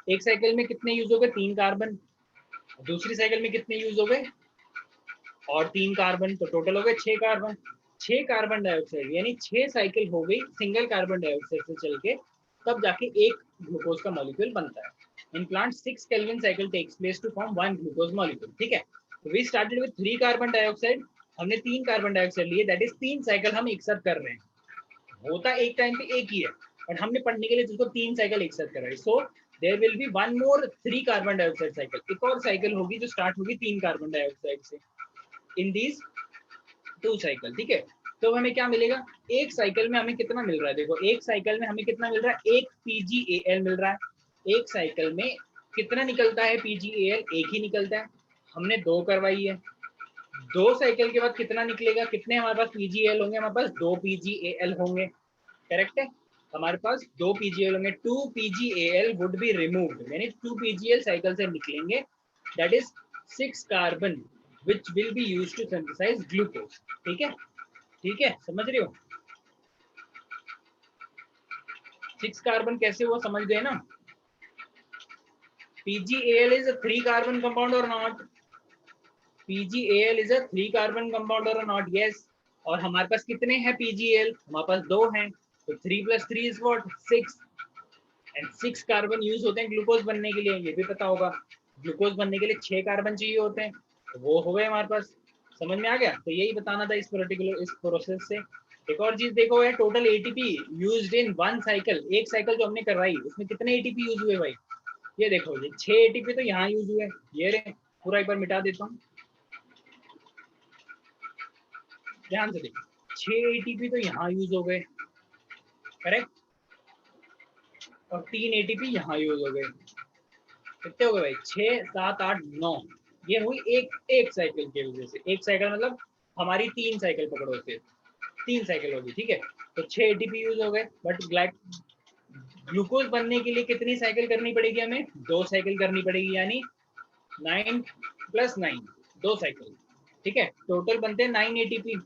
एक साइकिल में कितने यूज हो गए, 3 कार्बन, दूसरी साइकिल में कितने यूज हो गए और 3 कार्बन, तो टोटल हो गए 6 कार्बन। 6 कार्बन डाइऑक्साइड यानी 6 साइकिल हो गई सिंगल कार्बन डाइऑक्साइड से चल के, तब जाके एक ग्लूकोज का मॉलिक्यूल बनता है। In plant 6 Calvin cycle takes place to form 1 glucose molecule. ठीक है, तो we started with 3 carbon dioxide, हमने 3 कार्बन डाइऑक्साइड लिए, दैट इज 3 साइकिल हम एक साथ कर रहे हैं। होता एक टाइम पे एक ही है, बट हमने पढ़ने के लिए जिसको 3 साइकिल एक साथ कराई। So there will be one more 3 carbon dioxide cycle, एक और साइकिल होगी जो स्टार्ट होगी 3 कार्बन डाइऑक्साइड से इन दीज 2 साइकिल। ठीक है, तो हमें क्या मिलेगा, एक साइकिल में हमें कितना मिल रहा है, देखो एक साइकिल में हमें कितना मिल रहा है, एक PgAl मिल रहा है। एक साइकिल में कितना निकलता है PgAl, एक ही निकलता है, हमने 2 करवाई है। 2 साइकिल के बाद कितना निकलेगा, कितने हमारे पास PgAl होंगे, हमारे पास 2 PgAl होंगे। करेक्ट है, हमारे पास 2 PgAl होंगे, 2 PgAl वुड बी रिमूव्ड, यानी 2 PgAl साइकिल से निकलेंगे, that is 6 carbon which will be used to synthesize glucose। ठीक है, ठीक है, समझ रहे हो। 6 कार्बन कैसे हुआ समझ गए ना। PgAl is a 3 carbon compound or not, PgAl is a 3 carbon compound or not, yes। और हमारे पास कितने हैं PgAl, हमारे पास 2 हैं, तो 3 + 3 is what, 6, and 6 carbon use होते हैं ग्लूकोज बनने के लिए, ये भी पता होगा। ग्लूकोज बनने के लिए 6 कार्बन चाहिए होते हैं, तो वो हो गए हमारे पास। समझ में आ गया, तो यही बताना था इस पर्टिकुलर इस प्रोसेस से। एक और चीज देखो है, total ATP used in 1 cycle, एक साइकिल जो हमने करवाई उसमें कितने ATP यूज हुए भाई, ये देखो ये 6 ATP तो यहाँ यूज हुए, ये रे पूरा एक बार मिटा देता हूँ, ध्यान से देखो 6 ATP तो यहाँ यूज हो गए, करेक्ट, और 3 ATP यहाँ यूज हो गए। कितने हो गए भाई, 6 7 8 9, ये हुई एक साइकिल की वजह से। एक साइकिल मतलब हमारी 3 साइकिल पकड़ो, फिर 3 साइकिल होगी। ठीक है, तो 6 ATP यूज हो गए, बट ग्लूकोज बनने के लिए कितनी साइकिल करनी पड़ेगी, हमें 2 साइकिल करनी पड़ेगी, यानी 9 + 9 2 साइकिल। ठीक है, टोटल बनते हैं 9 ATP,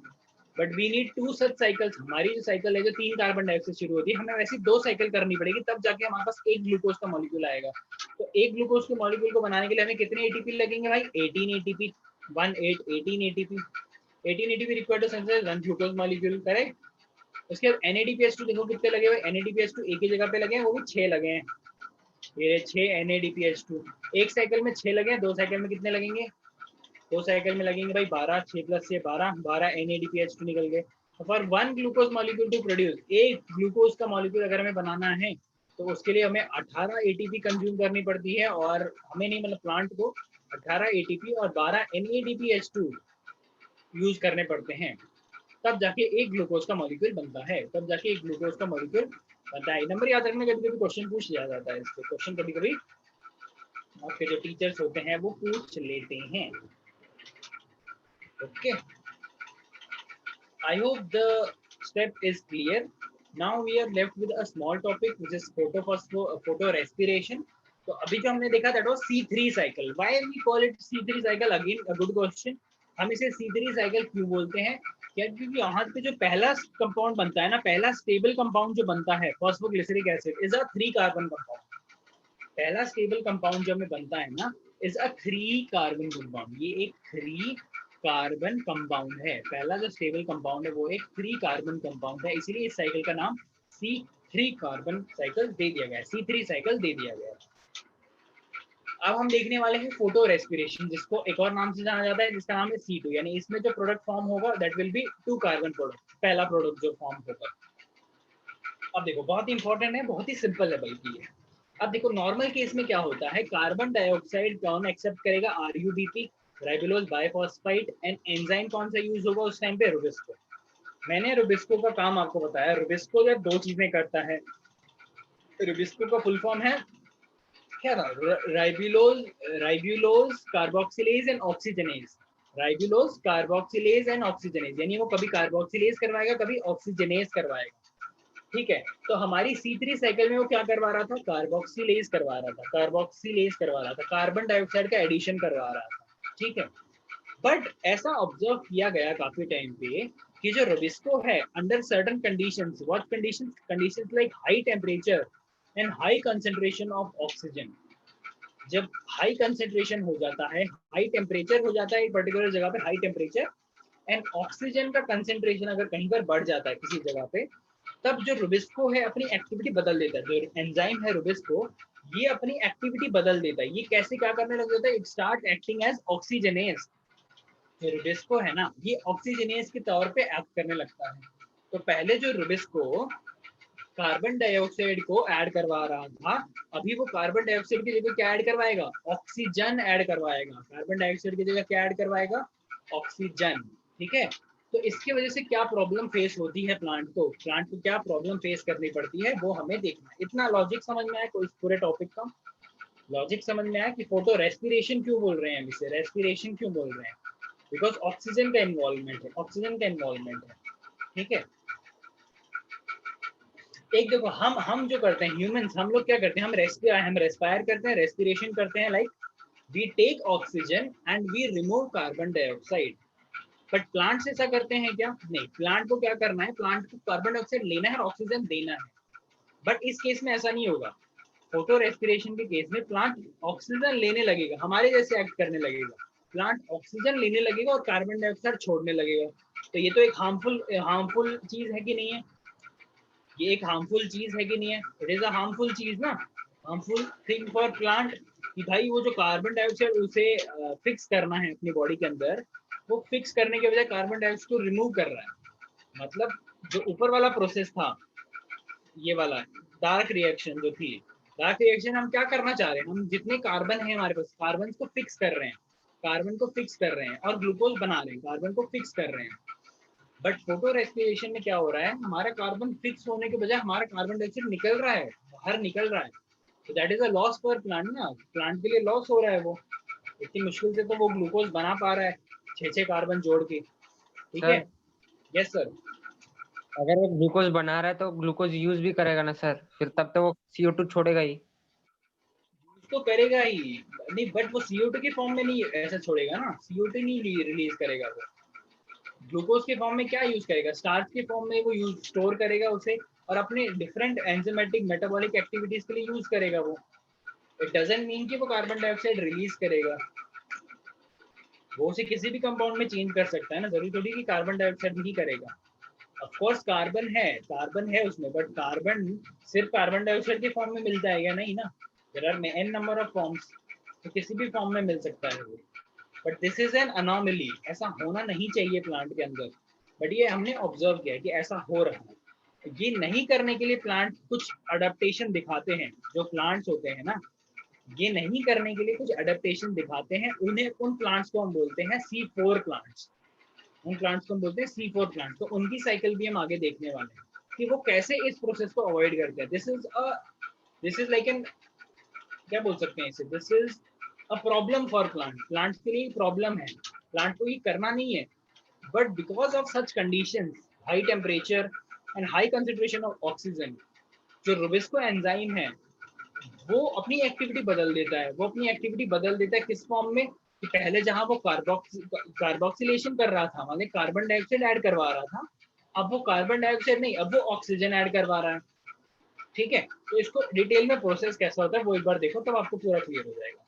but we need 2 such cycles. हमारी जो साइकिल है जो 3 कार्बन डाइऑक्साइड शुरू होती है, हमें वैसी 2 साइकिल करनी पड़ेगी, तब जाके हमारे पास एक ग्लूकोज का मॉलिक्यूल आएगा। तो एक ग्लूकोज के मॉलिक्यूल को बनाने के लिए हमें कितने ATP लगेंगे भाई, 18 ATP, 18 ATP, 18 ATP required to synthesize 1 glucose molecule, correct. उसके बाद NADPH2 देखो कितने लगे हुए, NADPH2 एक ही जगह पे लगे हैं, वो भी 6 लगे हैं, ये 6 NADPH2, एक साइकिल में 6 लगे हैं, 2 साइकिल में कितने लगेंगे, 2 साइकिल में लगेंगे भाई 12, 6 + 6 12 NADPH2 निकल गए। For 1 glucose molecule to produce, एक ग्लूकोज का मॉलिक्यूल अगर हमें बनाना है तो उसके लिए हमें 18 ATP कंज्यूम करनी पड़ती है, और हमें नहीं मतलब प्लांट को 18 ATP और 12 NADPH2 यूज करने पड़ते हैं, तब जाके एक ग्लूकोज का मॉलिक्यूल बनता है, तब जाके एक ग्लूकोज का मॉलिक्यूल बनता है। नंबर याद रखना, कभी कभी क्वेश्चन पूछ लिया जाता है, इसके क्वेश्चन कभी कभी आपके जो टीचर्स होते हैं वो पूछ लेते हैं। Okay, I hope the step is clear. Now we are left with a small topic which is photo respiration. तो अभी जो हमने देखा that was C3 cycle. Why we call it C3 cycle? Again a good question. हम इसे C3 cycle क्यों बोलते हैं, क्योंकि यहाँ पे जो पहला कंपाउंड बनता है ना, पहला स्टेबल कंपाउंड जो बनता है phosphoglyceric acid is a 3 carbon compound. पहला स्टेबल कंपाउंड जो हमें बनता है ना इज अ 3 कार्बन कंपाउंड, ये एक 3 कार्बन कंपाउंड है। पहला जो स्टेबल कंपाउंड है वो एक 3 कार्बन कंपाउंड है, इसीलिए इस साइकिल का नाम C3 कार्बन साइकिल दे दिया गया है, C3 साइकिल दे दिया गया है। अब हम देखने वाले हैं फोटो रेस्पिरेशन, जिसको एक और नाम से जाना जाता है, जिसका नाम है C2, यानी इसमें जो प्रोडक्ट फॉर्म होगा that will be 2 carbon product, पहला प्रोडक्ट जो फॉर्म होगा। अब देखो बहुत इंपॉर्टेंट है, बहुत ही सिंपल है बल्कि ये। अब देखो नॉर्मल केस में क्या होता है, कार्बन डाइऑक्साइड कौन एक्सेप्ट करेगा, RUBP, राइबोलोज बाइफॉस्फेट, एंड एंजाइम कौन सा यूज होगा उस टाइम पे, रुबिस्को। मैंने रुबिस्को का काम आपको बताया, रुबिस्को जब 2 चीजें करता है, रुबिस्को का फुल फॉर्म है क्या था, ribulose carboxylase and oxygenase, ribulose carboxylase and oxygenase, यानी वो कभी कार्बोक्सिलेज करवाएगा कभी ऑक्सीजनेज करवाएगा। ठीक है, तो हमारी C3 साइकिल में वो क्या करवा रहा था, कार्बोक्सिलेज करवा रहा था, कार्बोक्सिलेज करवा रहा था, कार्बन डाइऑक्साइड का एडिशन करवा रहा था। ठीक है, बट ऐसा ऑब्जर्व किया गया काफी टाइम पे कि जो रुबिस्को है under certain conditions, what conditions, conditions like high temperature and high concentration of oxygen, जब हाई कंसेंट्रेशन हो जाता है, हाई टेम्परेचर हो जाता है एक पर्टिकुलर जगह पे, हाई टेम्परेचर एंड ऑक्सीजन का कंसेंट्रेशन अगर कहीं पर बढ़ जाता है किसी जगह पे, तब जो रुबिस्को है अपनी एक्टिविटी बदल देता है। जो एंजाइम है रुबिस्को, ये अपनी एक्टिविटी बदल देता है। ये कैसे क्या करने लग जाता है, it start acting as oxygenase. जो रुबिस्को है ना, ये ऑक्सीजनेस के तौर पे एक्ट करने लगता है। तो पहले जो रुबिस्को कार्बन डाइऑक्साइड को ऐड करवा रहा था, अभी वो कार्बन डाइऑक्साइड की जगह क्या ऐड करवाएगा, ऑक्सीजन ऐड करवाएगा। कार्बन डाइऑक्साइड की जगह क्या ऐड करवाएगा, ऑक्सीजन। ठीक है, तो इसकी वजह से क्या प्रॉब्लम फेस होती है प्लांट को, प्लांट को क्या प्रॉब्लम फेस करनी पड़ती है, वो हमें देखना है। इतना लॉजिक समझ में आया कोई इस पूरे टॉपिक का? लॉजिक समझ में आया कि फोटो रेस्पिरेशन क्यों बोल रहे हैं हम इसे, रेस्पिरेशन क्यों बोल रहे हैं, बिकॉज ऑक्सीजन का इन्वॉल्वमेंट है, ऑक्सीजन का इन्वॉल्वमेंट है। ठीक है, एक देखो, हम जो करते हैं ह्यूमंस, हम लोग क्या करते हैं, हम रेस्पायर करते हैं, रेस्पिरेशन करते हैं, like we take oxygen and we remove carbon dioxide. But plants ऐसा करते हैं क्या? नहीं, प्लांट को क्या करना है, प्लांट को कार्बन डाइऑक्साइड लेना है और ऑक्सीजन देना है। बट इस केस में ऐसा नहीं होगा। फोटो रेस्पिरेशन के केस में प्लांट ऑक्सीजन लेने लगेगा, हमारे जैसे एक्ट करने लगेगा। प्लांट ऑक्सीजन लेने लगेगा और कार्बन डाइऑक्साइड छोड़ने लगेगा। तो ये तो एक हार्मफुल चीज है कि नहीं है? ये एक हार्मफुल चीज है कि नहीं है? इट इज अ हार्मफुल चीज ना, हार्मफुल थिंग फॉर प्लांट। कि भाई वो जो कार्बन डाइऑक्साइड उसे फिक्स करना है अपनी बॉडी के अंदर, वो फिक्स करने के बजाय कार्बन डाइऑक्साइड को रिमूव कर रहा है। मतलब जो ऊपर वाला प्रोसेस था, ये वाला डार्क रिएक्शन जो थी, डार्क रिएक्शन हम क्या करना चाह रहे हैं, हम जितने कार्बन है हमारे पास, कार्बन को फिक्स कर रहे हैं, कार्बन को फिक्स कर रहे हैं और ग्लूकोज बना रहे हैं, कार्बन को फिक्स कर रहे हैं। बट फोटो रेस्पिरेशन में क्या हो रहा है, हमारा कार्बन फिक्स होने के बजाय हमारा कार्बन डाइऑक्साइड निकल रहा है, बाहर निकल रहा है। तो that is a loss for plant ना, प्लांट के लिए लॉस हो रहा है। वो इतनी मुश्किल से तो वो ग्लूकोज बना पा रहा है 6 कार्बन जोड़ के। ठीक है, सर यस सर। अगर वो ग्लूकोज बना रहा है तो ग्लूकोज यूज भी करेगा ना सर, फिर तब तो वो CO2 छोड़ेगा ही। तो करेगा ही नहीं, बट वो CO2 के फॉर्म में नहीं ऐसा छोड़ेगा ना, CO2 नहीं रिलीज करेगा वो। ग्लूकोज के फॉर्म में क्या यूज करेगा, स्टार्च के फॉर्म में वो यूज स्टोर करेगा उसे और अपने डिफरेंट एंजाइमेटिक मेटाबॉलिक एक्टिविटीज के लिए यूज करेगा वो। इट डजंट मीन कि वो कार्बन डाइऑक्साइड रिलीज करेगा। वो उसे किसी भी कंपाउंड में चेंज कर सकता है ना, जरूरी थोड़ी कि कार्बन डाइऑक्साइड ही करेगा। ऑफ कोर्स कार्बन है उसमें, बट कार्बन सिर्फ कार्बन डाइऑक्साइड के फॉर्म में मिल जाएगा नहीं ना, there are an number of forms, तो किसी भी फॉर्म में मिल सकता है वो। But this is an anomaly, ऐसा होना नहीं चाहिए प्लांट के अंदर, बट ये हमने ऑब्जर्व किया कि ऐसा हो रहा है। ये नहीं करने के लिए प्लांट कुछ अडेप्टेशन दिखाते हैं। जो प्लांट्स होते हैं ना, ये नहीं करने के लिए कुछ अडेप्टेशन दिखाते हैं, उन्हें उन प्लांट्स को हम बोलते हैं C4 प्लांट्स। उन प्लांट्स को हम बोलते हैं C4 प्लांट्स। तो उनकी साइकिल भी हम आगे देखने वाले हैं कि वो कैसे इस प्रोसेस को अवॉइड करते हैं। दिस इज लाइक एन, क्या बोल सकते हैं इसे, this is a problem for plants के लिए प्रॉब्लम है, प्लांट को ये करना नहीं है। But because of such conditions, high temperature and high concentration of oxygen, जो रुबिस्को एंजाइम है वो अपनी एक्टिविटी बदल देता है। वो अपनी एक्टिविटी बदल देता है किस फॉर्म में, कि पहले जहां वो कार्बोक्सिलेशन कर रहा था, मतलब कार्बन डाइऑक्साइड ऐड करवा रहा था, अब वो कार्बन डाइऑक्साइड नहीं, अब वो ऑक्सीजन ऐड करवा रहा है। ठीक है, तो इसको डिटेल में प्रोसेस कैसा होता है वो एक बार देखो, तब आपको पूरा क्लियर हो जाएगा।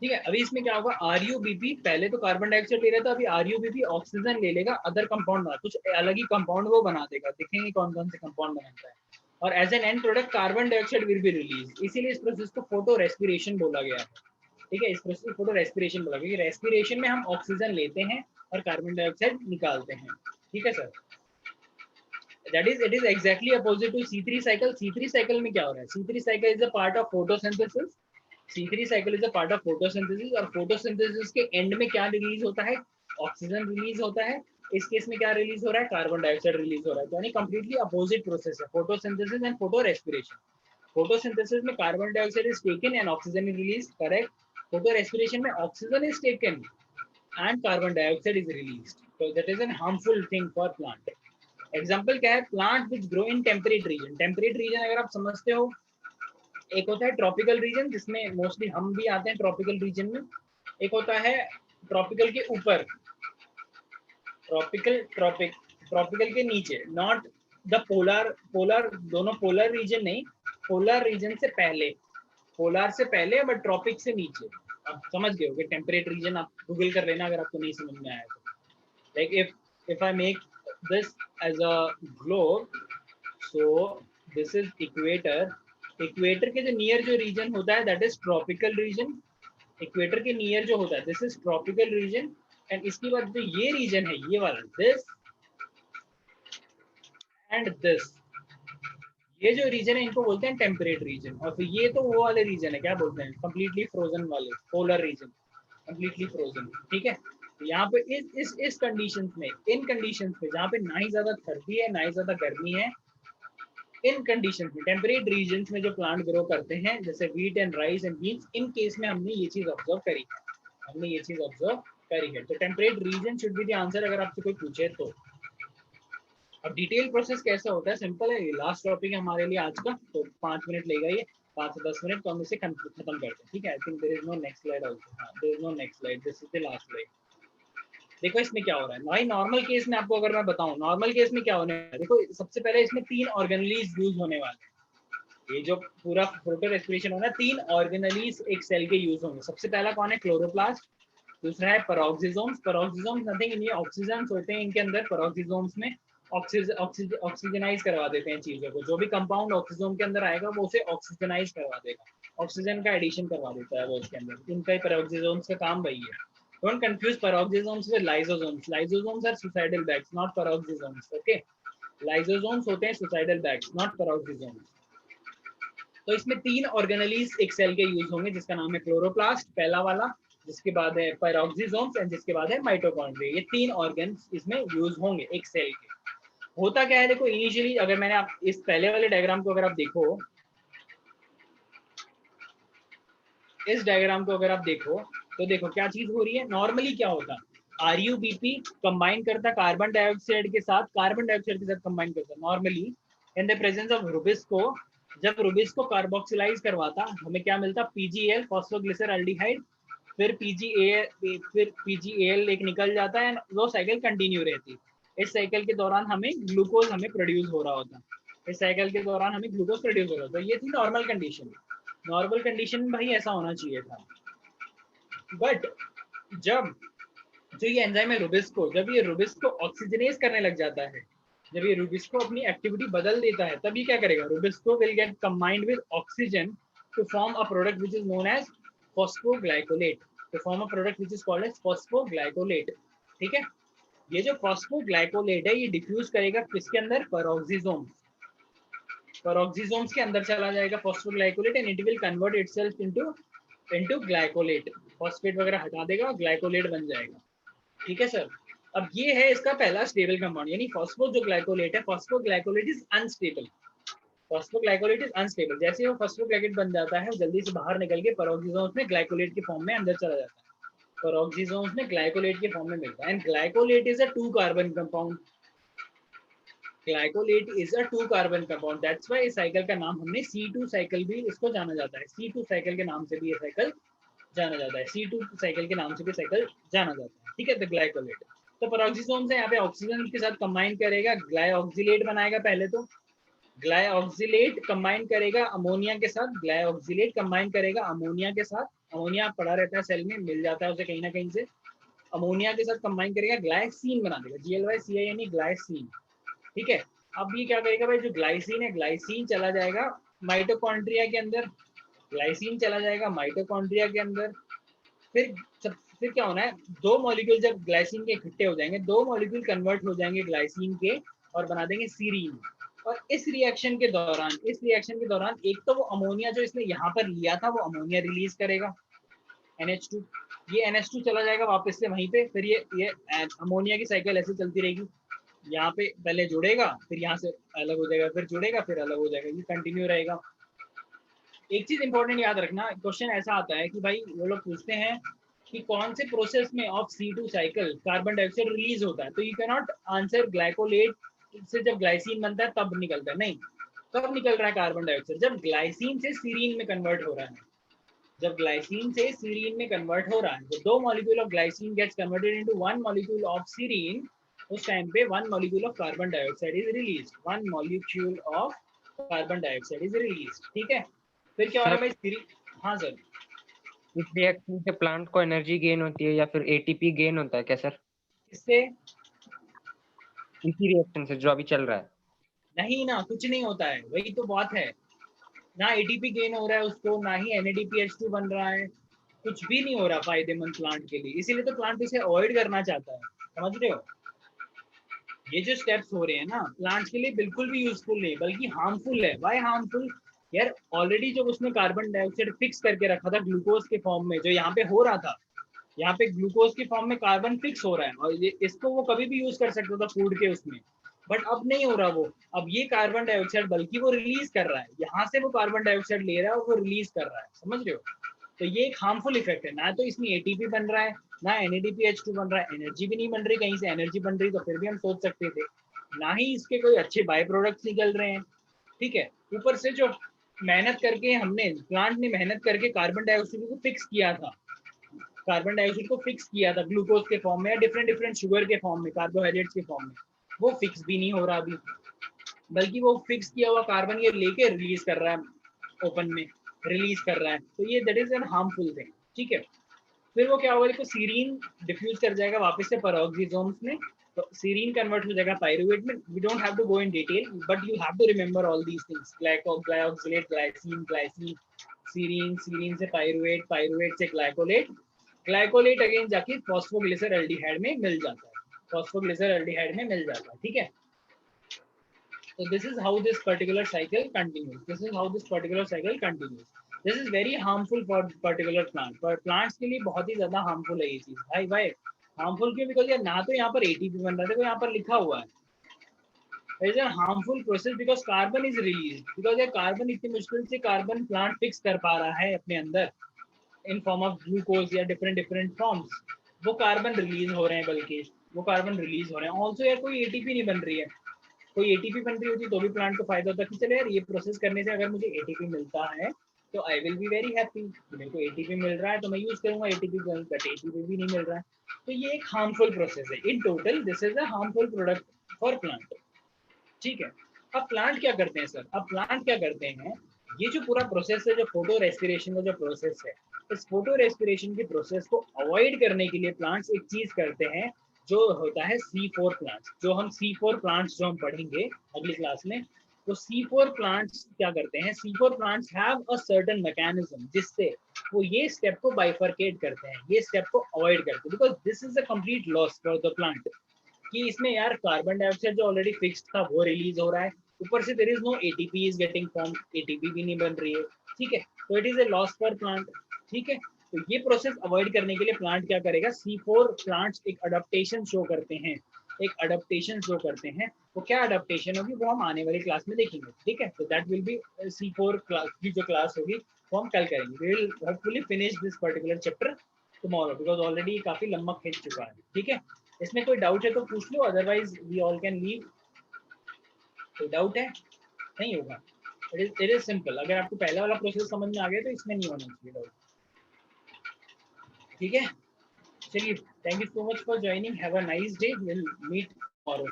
ठीक है, अभी इसमें क्या होगा, RUBP पहले तो कार्बन डाइऑक्साइड ले रहा था, अभी RUBP ऑक्सीजन ले लेगा, अदर कंपाउंड बना, कुछ अलग ही कंपाउंड वो बना देगा, देखेंगे कौन कौन से कंपाउंड बनाता है। और as an end product carbon dioxide will be release, इसीलिए इस प्रोसेस को फोटो रेस्पिरेशन बोला गया है। ठीक है, इस प्रोसेस को फोटो रेस्पिरेशन बोला गया, रेस्पिरेशन में हम ऑक्सीजन लेते हैं और कार्बन डाइऑक्साइड निकालते हैं। ठीक है sir, that is, it is exactly opposite to C3 साइकिल। C3 साइकिल में क्या हो रहा है, C3 cycle is a part of photosynthesis. C3 cycle is a part of photosynthesis, और फोटोसिंथेसिस के एंड में क्या रिलीज होता है, ऑक्सीजन रिलीज होता है। इस केस में क्या रिलीज हो रहा है, कार्बन डाइऑक्साइड रिलीज हो रहा है। यानी कंप्लीटली अपोजिट प्रोसेस है photosynthesis and photorespiration. Photosynthesis में carbon dioxide is taken and oxygen is release, correct. Photorespiration में oxygen is taken and carbon dioxide is release, so that is an harmful thing for plant. Example क्या है, plant which grow in temperate region. Temperate region अगर आप समझते हो, एक होता है ट्रॉपिकल रीजन, जिसमें मोस्टली हम भी आते हैं ट्रॉपिकल रीजन में। एक होता है ट्रॉपिकल के ऊपर, ट्रॉपिकल ट्रॉपिक ट्रॉपिकल के नीचे, नॉट द पोलर, पोलर दोनों पोलर रीजन नहीं, पोलर रीजन से पहले, पोलर से पहले बट ट्रॉपिक से नीचे। आप समझ गए होगे, टेम्परेट रीजन आप गूगल कर लेना अगर आपको नहीं समझ में आया तो। Like if I make this as a globe, so this is equator, equator के जो नियर जो रीजन होता है that is tropical region, equator के नियर जो होता है this is tropical region, and इसके बाद जो ये रीजन है ये वाला, दिस एंड दिस, ये जो रीजन है इनको बोलते हैं टेम्परेट रीजन। और फिर ये तो वो वाले रीजन है, क्या बोलते हैं, कंप्लीटली फ्रोजन वाले, पोलर रीजन, कंप्लीटली फ्रोजन। ठीक है, यहाँ पे इस कंडीशंस में, इन कंडीशंस में जहाँ पे ना ही ज्यादा सर्दी है ना ही ज्यादा गर्मी है, इन कंडीशंस में टेम्परेट रीजन्स में जो प्लांट ग्रो करते हैं जैसे wheat and rice and beans, in case में हमने ये चीज ऑब्जर्व करी है, हमने ये चीज ऑब्जर्व करी है। तो temperate region should be the answer अगर आपसे कोई पूछे तो। अब डिटेल प्रोसेस कैसा होता है, सिंपल है, लास्ट टॉपिक है हमारे लिए आज का, तो 5 मिनट लेगा ये, 5 से 10 मिनट, तो हम इसे खत्म करते हैं। ठीक है, I think there is no next slide also, हां there is no next slide, this is the last slide. देखो इसमें क्या हो रहा है भाई, नॉर्मल केस में आपको अगर मैं बताऊं, नॉर्मल केस में क्या होने वाला है, देखो सबसे पहले इसमें 3 ऑर्गेनेलीज यूज होने वाले हैं। ये जो पूरा प्रोटो रेस्पिरेशन होना है, 3 ऑर्गेनेलीज एक सेल के यूज होंगे। सबसे पहला कौन है, क्लोरोप्लास्ट, दूसरा है पेरोक्सिसोम्स, पेरोक्सिसोम्स नथिंग, इनमें ऑक्सीजन्स होते हैं इनके अंदर, पेरोक्सिसोम्स में ऑक्सीजनाइज करवा देते हैं चीजों को, जो भी कंपाउंड ऑक्सीजोम के अंदर आएगा वो उसे ऑक्सीजनाइज करवा देगा, ऑक्सीजन का एडिशन करवा देता है वो उसके अंदर, इनका ही पेरोक्सिसोम्स का काम वही है। Don't confuse peroxisomes with lysosomes. Lysosomes are suicidal bags, not peroxisomes. Okay? Lysosomes होते हैं suicidal bags, not peroxisomes. तो इसमें 3 ऑर्गेनेलीज एक सेल के यूज होंगे, जिसका नाम है क्लोरोप्लास्ट पहला वाला, जिसके बाद है पेरोक्सिसोम्स एंड जिसके बाद है माइटोकॉन्ड्रिया। ये 3 ऑर्गन्स इसमें यूज होंगे एक सेल के। होता क्या है, देखो इनिशियली अगर मैंने आप इस पहले वाले डायग्राम को अगर आप देखो, इस डायग्राम को अगर आप देखो तो देखो क्या चीज हो रही है, नॉर्मली क्या होता है, RuBP कंबाइन करता कार्बन डाइऑक्साइड के साथ, कार्बन डाइऑक्साइड के साथ कंबाइन करता normally in the presence of Rubisco. जब रुबिस्को कार्बोक्सिलाइज करवाता हमें क्या मिलता, PgAl फॉस्फोग्लिसरल्डिहाइड, फिर PgAl एक निकल जाता है, वो साइकिल कंटिन्यू रहती है। इस साइकिल के दौरान हमें ग्लूकोज हमें प्रोड्यूस हो रहा होता, इस साइकिल के दौरान हमें ग्लूकोज प्रोड्यूस हो रहा होता। ये थी नॉर्मल कंडीशन, नॉर्मल कंडीशन में भाई ऐसा होना चाहिए था। बट जब जो ये एंजाइम है रुबिस्को, जब ये रुबिस्को ऑक्सीजनेज करने लग जाता है, जब ये रुबिस्को अपनी एक्टिविटी बदल देता है, तब ये क्या करेगा, rubisco will get combined with oxygen to form a product which is known as phosphoglycolate, to form a product which is called as phosphoglycolate. ठीक है, ये जो फॉस्फोग्लाइकोलेट है ये डिफ्यूज करेगा किसके अंदर, पेरोक्सिसोम्स, पेरोक्सिसोम्स के अंदर चला जाएगा phosphoglycolate, and it will convert itself into glycolate, phosphate वगैरह हटा देगा, ग्लाइकोलेट बन जाएगा। ठीक है सर, अब ये है इसका पहला स्टेबल कंपाउंड, यानी फॉस्फो जो ग्लाइकोलेट है, phosphoglycolate is unstable, phosphoglycolate is unstable. जैसे वो फॉस्फोग्लाइकोलेट बन जाता है, जल्दी से बाहर निकल के पेरोक्सिसोम्स में ग्लाइकोलेट के फॉर्म में अंदर चला जाता है, पेरोक्सिसोम्स में ग्लाइकोलेट के फॉर्म में मिलता है। And glycolate is a 2 carbon compound, glycolate is a 2 carbon compound, that's why इस साइकिल का नाम हमने C2 साइकिल भी इसको जाना जाता है, C2 साइकिल के नाम से भी ये साइकिल जाना जाता है, C2 साइकिल के नाम से भी साइकिल जाना जाता है। ठीक है, द ग्लाइकोलेट। तो पेरोक्सिसोम्स है यहाँ पे ऑक्सीजन के साथ कंबाइन करेगा, ग्लाइऑक्सिलेट बनाएगा, पहले तो ग्लाइऑक्सिलेट कंबाइन करेगा अमोनिया के साथ, ग्लाइऑक्सिलेट कंबाइन करेगा अमोनिया के साथ, अमोनिया पड़ा रहता है सेल में, मिल जाता है उसे कहीं ना कहीं से, अमोनिया के साथ कंबाइन करेगा, ग्लाइसिन बना देगा, GLYCI यानी ग्लाइसिन। ठीक है, अब ये क्या करेगा भाई, जो ग्लाइसिन है, ग्लाइसिन चला जाएगा माइटोकॉन्ड्रिया के अंदर, ग्लाइसिन चला जाएगा माइटोकॉन्ड्रिया के अंदर। फिर क्या होना है, 2 मॉलिक्यूल जब ग्लाइसिन के इकट्ठे हो जाएंगे, 2 मॉलिक्यूल कन्वर्ट हो जाएंगे ग्लाइसिन के और बना देंगे सीरीन। और इस रिएक्शन के दौरान एक तो वो अमोनिया जो इसने यहाँ पर लिया था वो अमोनिया रिलीज करेगा NH2, ये NH2 चला जाएगा वापस से वहीं पे, फिर ये अमोनिया की साइकिल ऐसे चलती रहेगी, यहाँ पे पहले जुड़ेगा, फिर यहाँ से अलग हो जाएगा, फिर जुड़ेगा, फिर अलग हो जाएगा, ये कंटिन्यू रहेगा। एक चीज इंपॉर्टेंट याद रखना, क्वेश्चन ऐसा आता है कि भाई वो लोग पूछते हैं कि कौन से प्रोसेस में of C2 cycle carbon dioxide release होता है, तो you can not answer glycolate से जब ग्लाइसिन बनता है तब निकलता है, नहीं, कब निकल रहा है कार्बन डाइऑक्साइड, जब ग्लाइसिन से सीरीन में कन्वर्ट हो रहा है, जब ग्लाइसिन से सीरीन में कन्वर्ट हो रहा है, तो 2 molecule of glycine gets converted into 1 molecule of serine, उस टाइम पे 1 molecule of carbon dioxide is release, 1 molecule of carbon dioxide is release. ठीक है, फिर क्या हो रहा है भाई? हाँ सर, इस रिएक्शन से प्लांट को एनर्जी गेन होती है या फिर एटीपी गेन होता है क्या सर? इससे इसी रिएक्शन से जो अभी चल रहा है? नहीं ना, कुछ नहीं होता है, वही तो बात है ना। एटीपी गेन हो रहा है उसको, ना ही NADPH2 बन रहा है, कुछ भी नहीं हो रहा फायदेमंद प्लांट के लिए। इसीलिए तो प्लांट इसे अवॉइड करना चाहता है, समझ रहे हो? ये जो स्टेप्स हो रहे हैं ना, प्लांट्स के लिए बिल्कुल भी यूजफुल नहीं बल्कि हार्मफुल है। Why harmful? यार ऑलरेडी जब उसने कार्बन डाइऑक्साइड फिक्स करके रखा था ग्लूकोज के फॉर्म में, जो यहाँ पे हो रहा था, यहाँ पे ग्लूकोज के फॉर्म में कार्बन फिक्स हो रहा है और ये इसको वो कभी भी यूज कर सकता था फूड के उसमें, बट अब नहीं हो रहा वो। अब ये कार्बन डाइऑक्साइड बल्कि वो रिलीज कर रहा है, यहाँ से वो कार्बन डाइऑक्साइड ले रहा है और वो रिलीज कर रहा है, समझ रहे हो? तो ये एक हार्मफुल इफेक्ट है ना। तो इसमें एटीपी बन रहा है, ना NADPH2 बन रहा है, एनर्जी भी नहीं बन रही, कहीं से एनर्जी बन रही तो फिर भी हम सोच सकते थे, ना ही इसके कोई अच्छे बाय प्रोडक्ट्स निकल रहे हैं। ठीक है, ऊपर से जो मेहनत करके हमने, प्लांट ने मेहनत करके कार्बन डाइऑक्साइड को फिक्स किया था, कार्बन डाइऑक्साइड को फिक्स किया था ग्लूकोज के फॉर्म में या डिफरेंट डिफरेंट शुगर के फॉर्म में, कार्बोहाइड्रेट्स के फॉर्म में, वो फिक्स भी नहीं हो रहा अभी, बल्कि वो फिक्स किया हुआ कार्बन ये लेके रिलीज कर रहा है, ओपन में रिलीज कर रहा है। तो ये that is an harmful thing. ठीक है, फिर वो क्या होगा, देखो सीरीन डिफ्यूज कर जाएगा वापस से पेरोक्सिसोम्स में, तो सीरीन कन्वर्ट हो जाएगा पायरुवेट में। We don't have to go in detail, but you have to remember all these things, glyoxylate, glycine, glycine, serine, serine से पायरुवेट, पायरुवेट से ग्लाइकोलेट, ग्लाइकोलेट अगेन जाके फॉस्फोग्लिसर एल्डिहाइड में मिल जाता है, फॉस्फोग्लिसर एल्डिहाइड में मिल जाता है। ठीक है, so this is how this particular cycle continues, this is how this particular cycle continues. This is very harmful for particular plant, पर plants के लिए बहुत ही ज्यादा harmful है ये चीज। भाई भाई harmful क्यों? बिकॉज यार ना तो यहाँ पर ATP बन रहा है, देखो यहाँ पर लिखा हुआ है, it is a harmful process because carbon is released, because ये कार्बन इतनी मुश्किल से कार्बन प्लांट फिक्स कर पा रहा है अपने अंदर इन फॉर्म ऑफ ग्लूकोज या डिफरेंट डिफरेंट फॉर्म्स, वो कार्बन रिलीज हो रहे हैं, बल्कि वो कार्बन रिलीज हो रहे हैं। ऑल्सो यार कोई ATP नहीं बन रही है, कोई ATP बन रही होती तो भी प्लांट को फायदा होता कि चलो यार ये प्रोसेस करने से अगर मुझे ATP मिलता है तो I will be very happy, मेरे को ATP मिल रहा है तो मैं यूज करूंगा ATP को, बट ATP भी नहीं मिल रहा है। तो ये एक हार्मफुल प्रोसेस है। In total this is a harmful product for plant. ठीक है, अब प्लांट क्या करते हैं सर? अब प्लांट क्या करते हैं, ये जो पूरा प्रोसेस है, जो फोटो रेस्पिरेशन का जो प्रोसेस है, इस फोटो रेस्पिरेशन के प्रोसेस को अवॉइड करने के लिए प्लांट्स एक चीज करते हैं जो होता है C4 प्लांट्स। जो हम C4 प्लांट्स जो हम पढ़ेंगे अगली क्लास में, तो C4 प्लांट्स क्या करते हैं, C4 plants have a certain mechanism जिससे वो ये स्टेप को बाइफरकेट करते हैं, ये स्टेप को अवॉइड करते हैं, because this is a complete loss for the plant कि इसमें यार कार्बन डाइऑक्साइड जो ऑलरेडी फिक्स्ड था वो रिलीज हो रहा है, ऊपर से there is no ATP is getting form, ATP भी नहीं बन रही है। ठीक है, तो it is a loss for plant. ठीक है, तो ये प्रोसेस अवॉइड करने के लिए प्लांट क्या करेगा, C4 प्लांट्स एक अडेप्टेशन शो करते हैं, एक अडेप्टेशन शो करते हैं। वो क्या अडेप्टेशन होगी वो हम आने वाली क्लास में देखेंगे। ठीक है, तो that will be C4 class की जो क्लास होगी वो हम कल करेंगे। We will hopefully finish this particular chapter tomorrow, because already काफी लंबा खींच चुका है। ठीक है, इसमें कोई डाउट है तो पूछ लो, otherwise we all can leave. कोई डाउट है? नहीं होगा, इट इज सिंपल। अगर आपको पहला वाला प्रोसेस समझ में आ गया तो इसमें नहीं होना चाहिए डाउट। ठीक है, चलिए, thank you so much for joining, have a nice day, will meet tomorrow.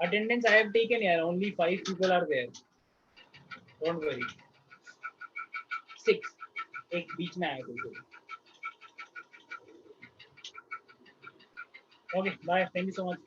Attendance I have taken यार, only 5 people are there, don't worry. 6, एक बीच में आया कोई। Okay bye, thank you so much.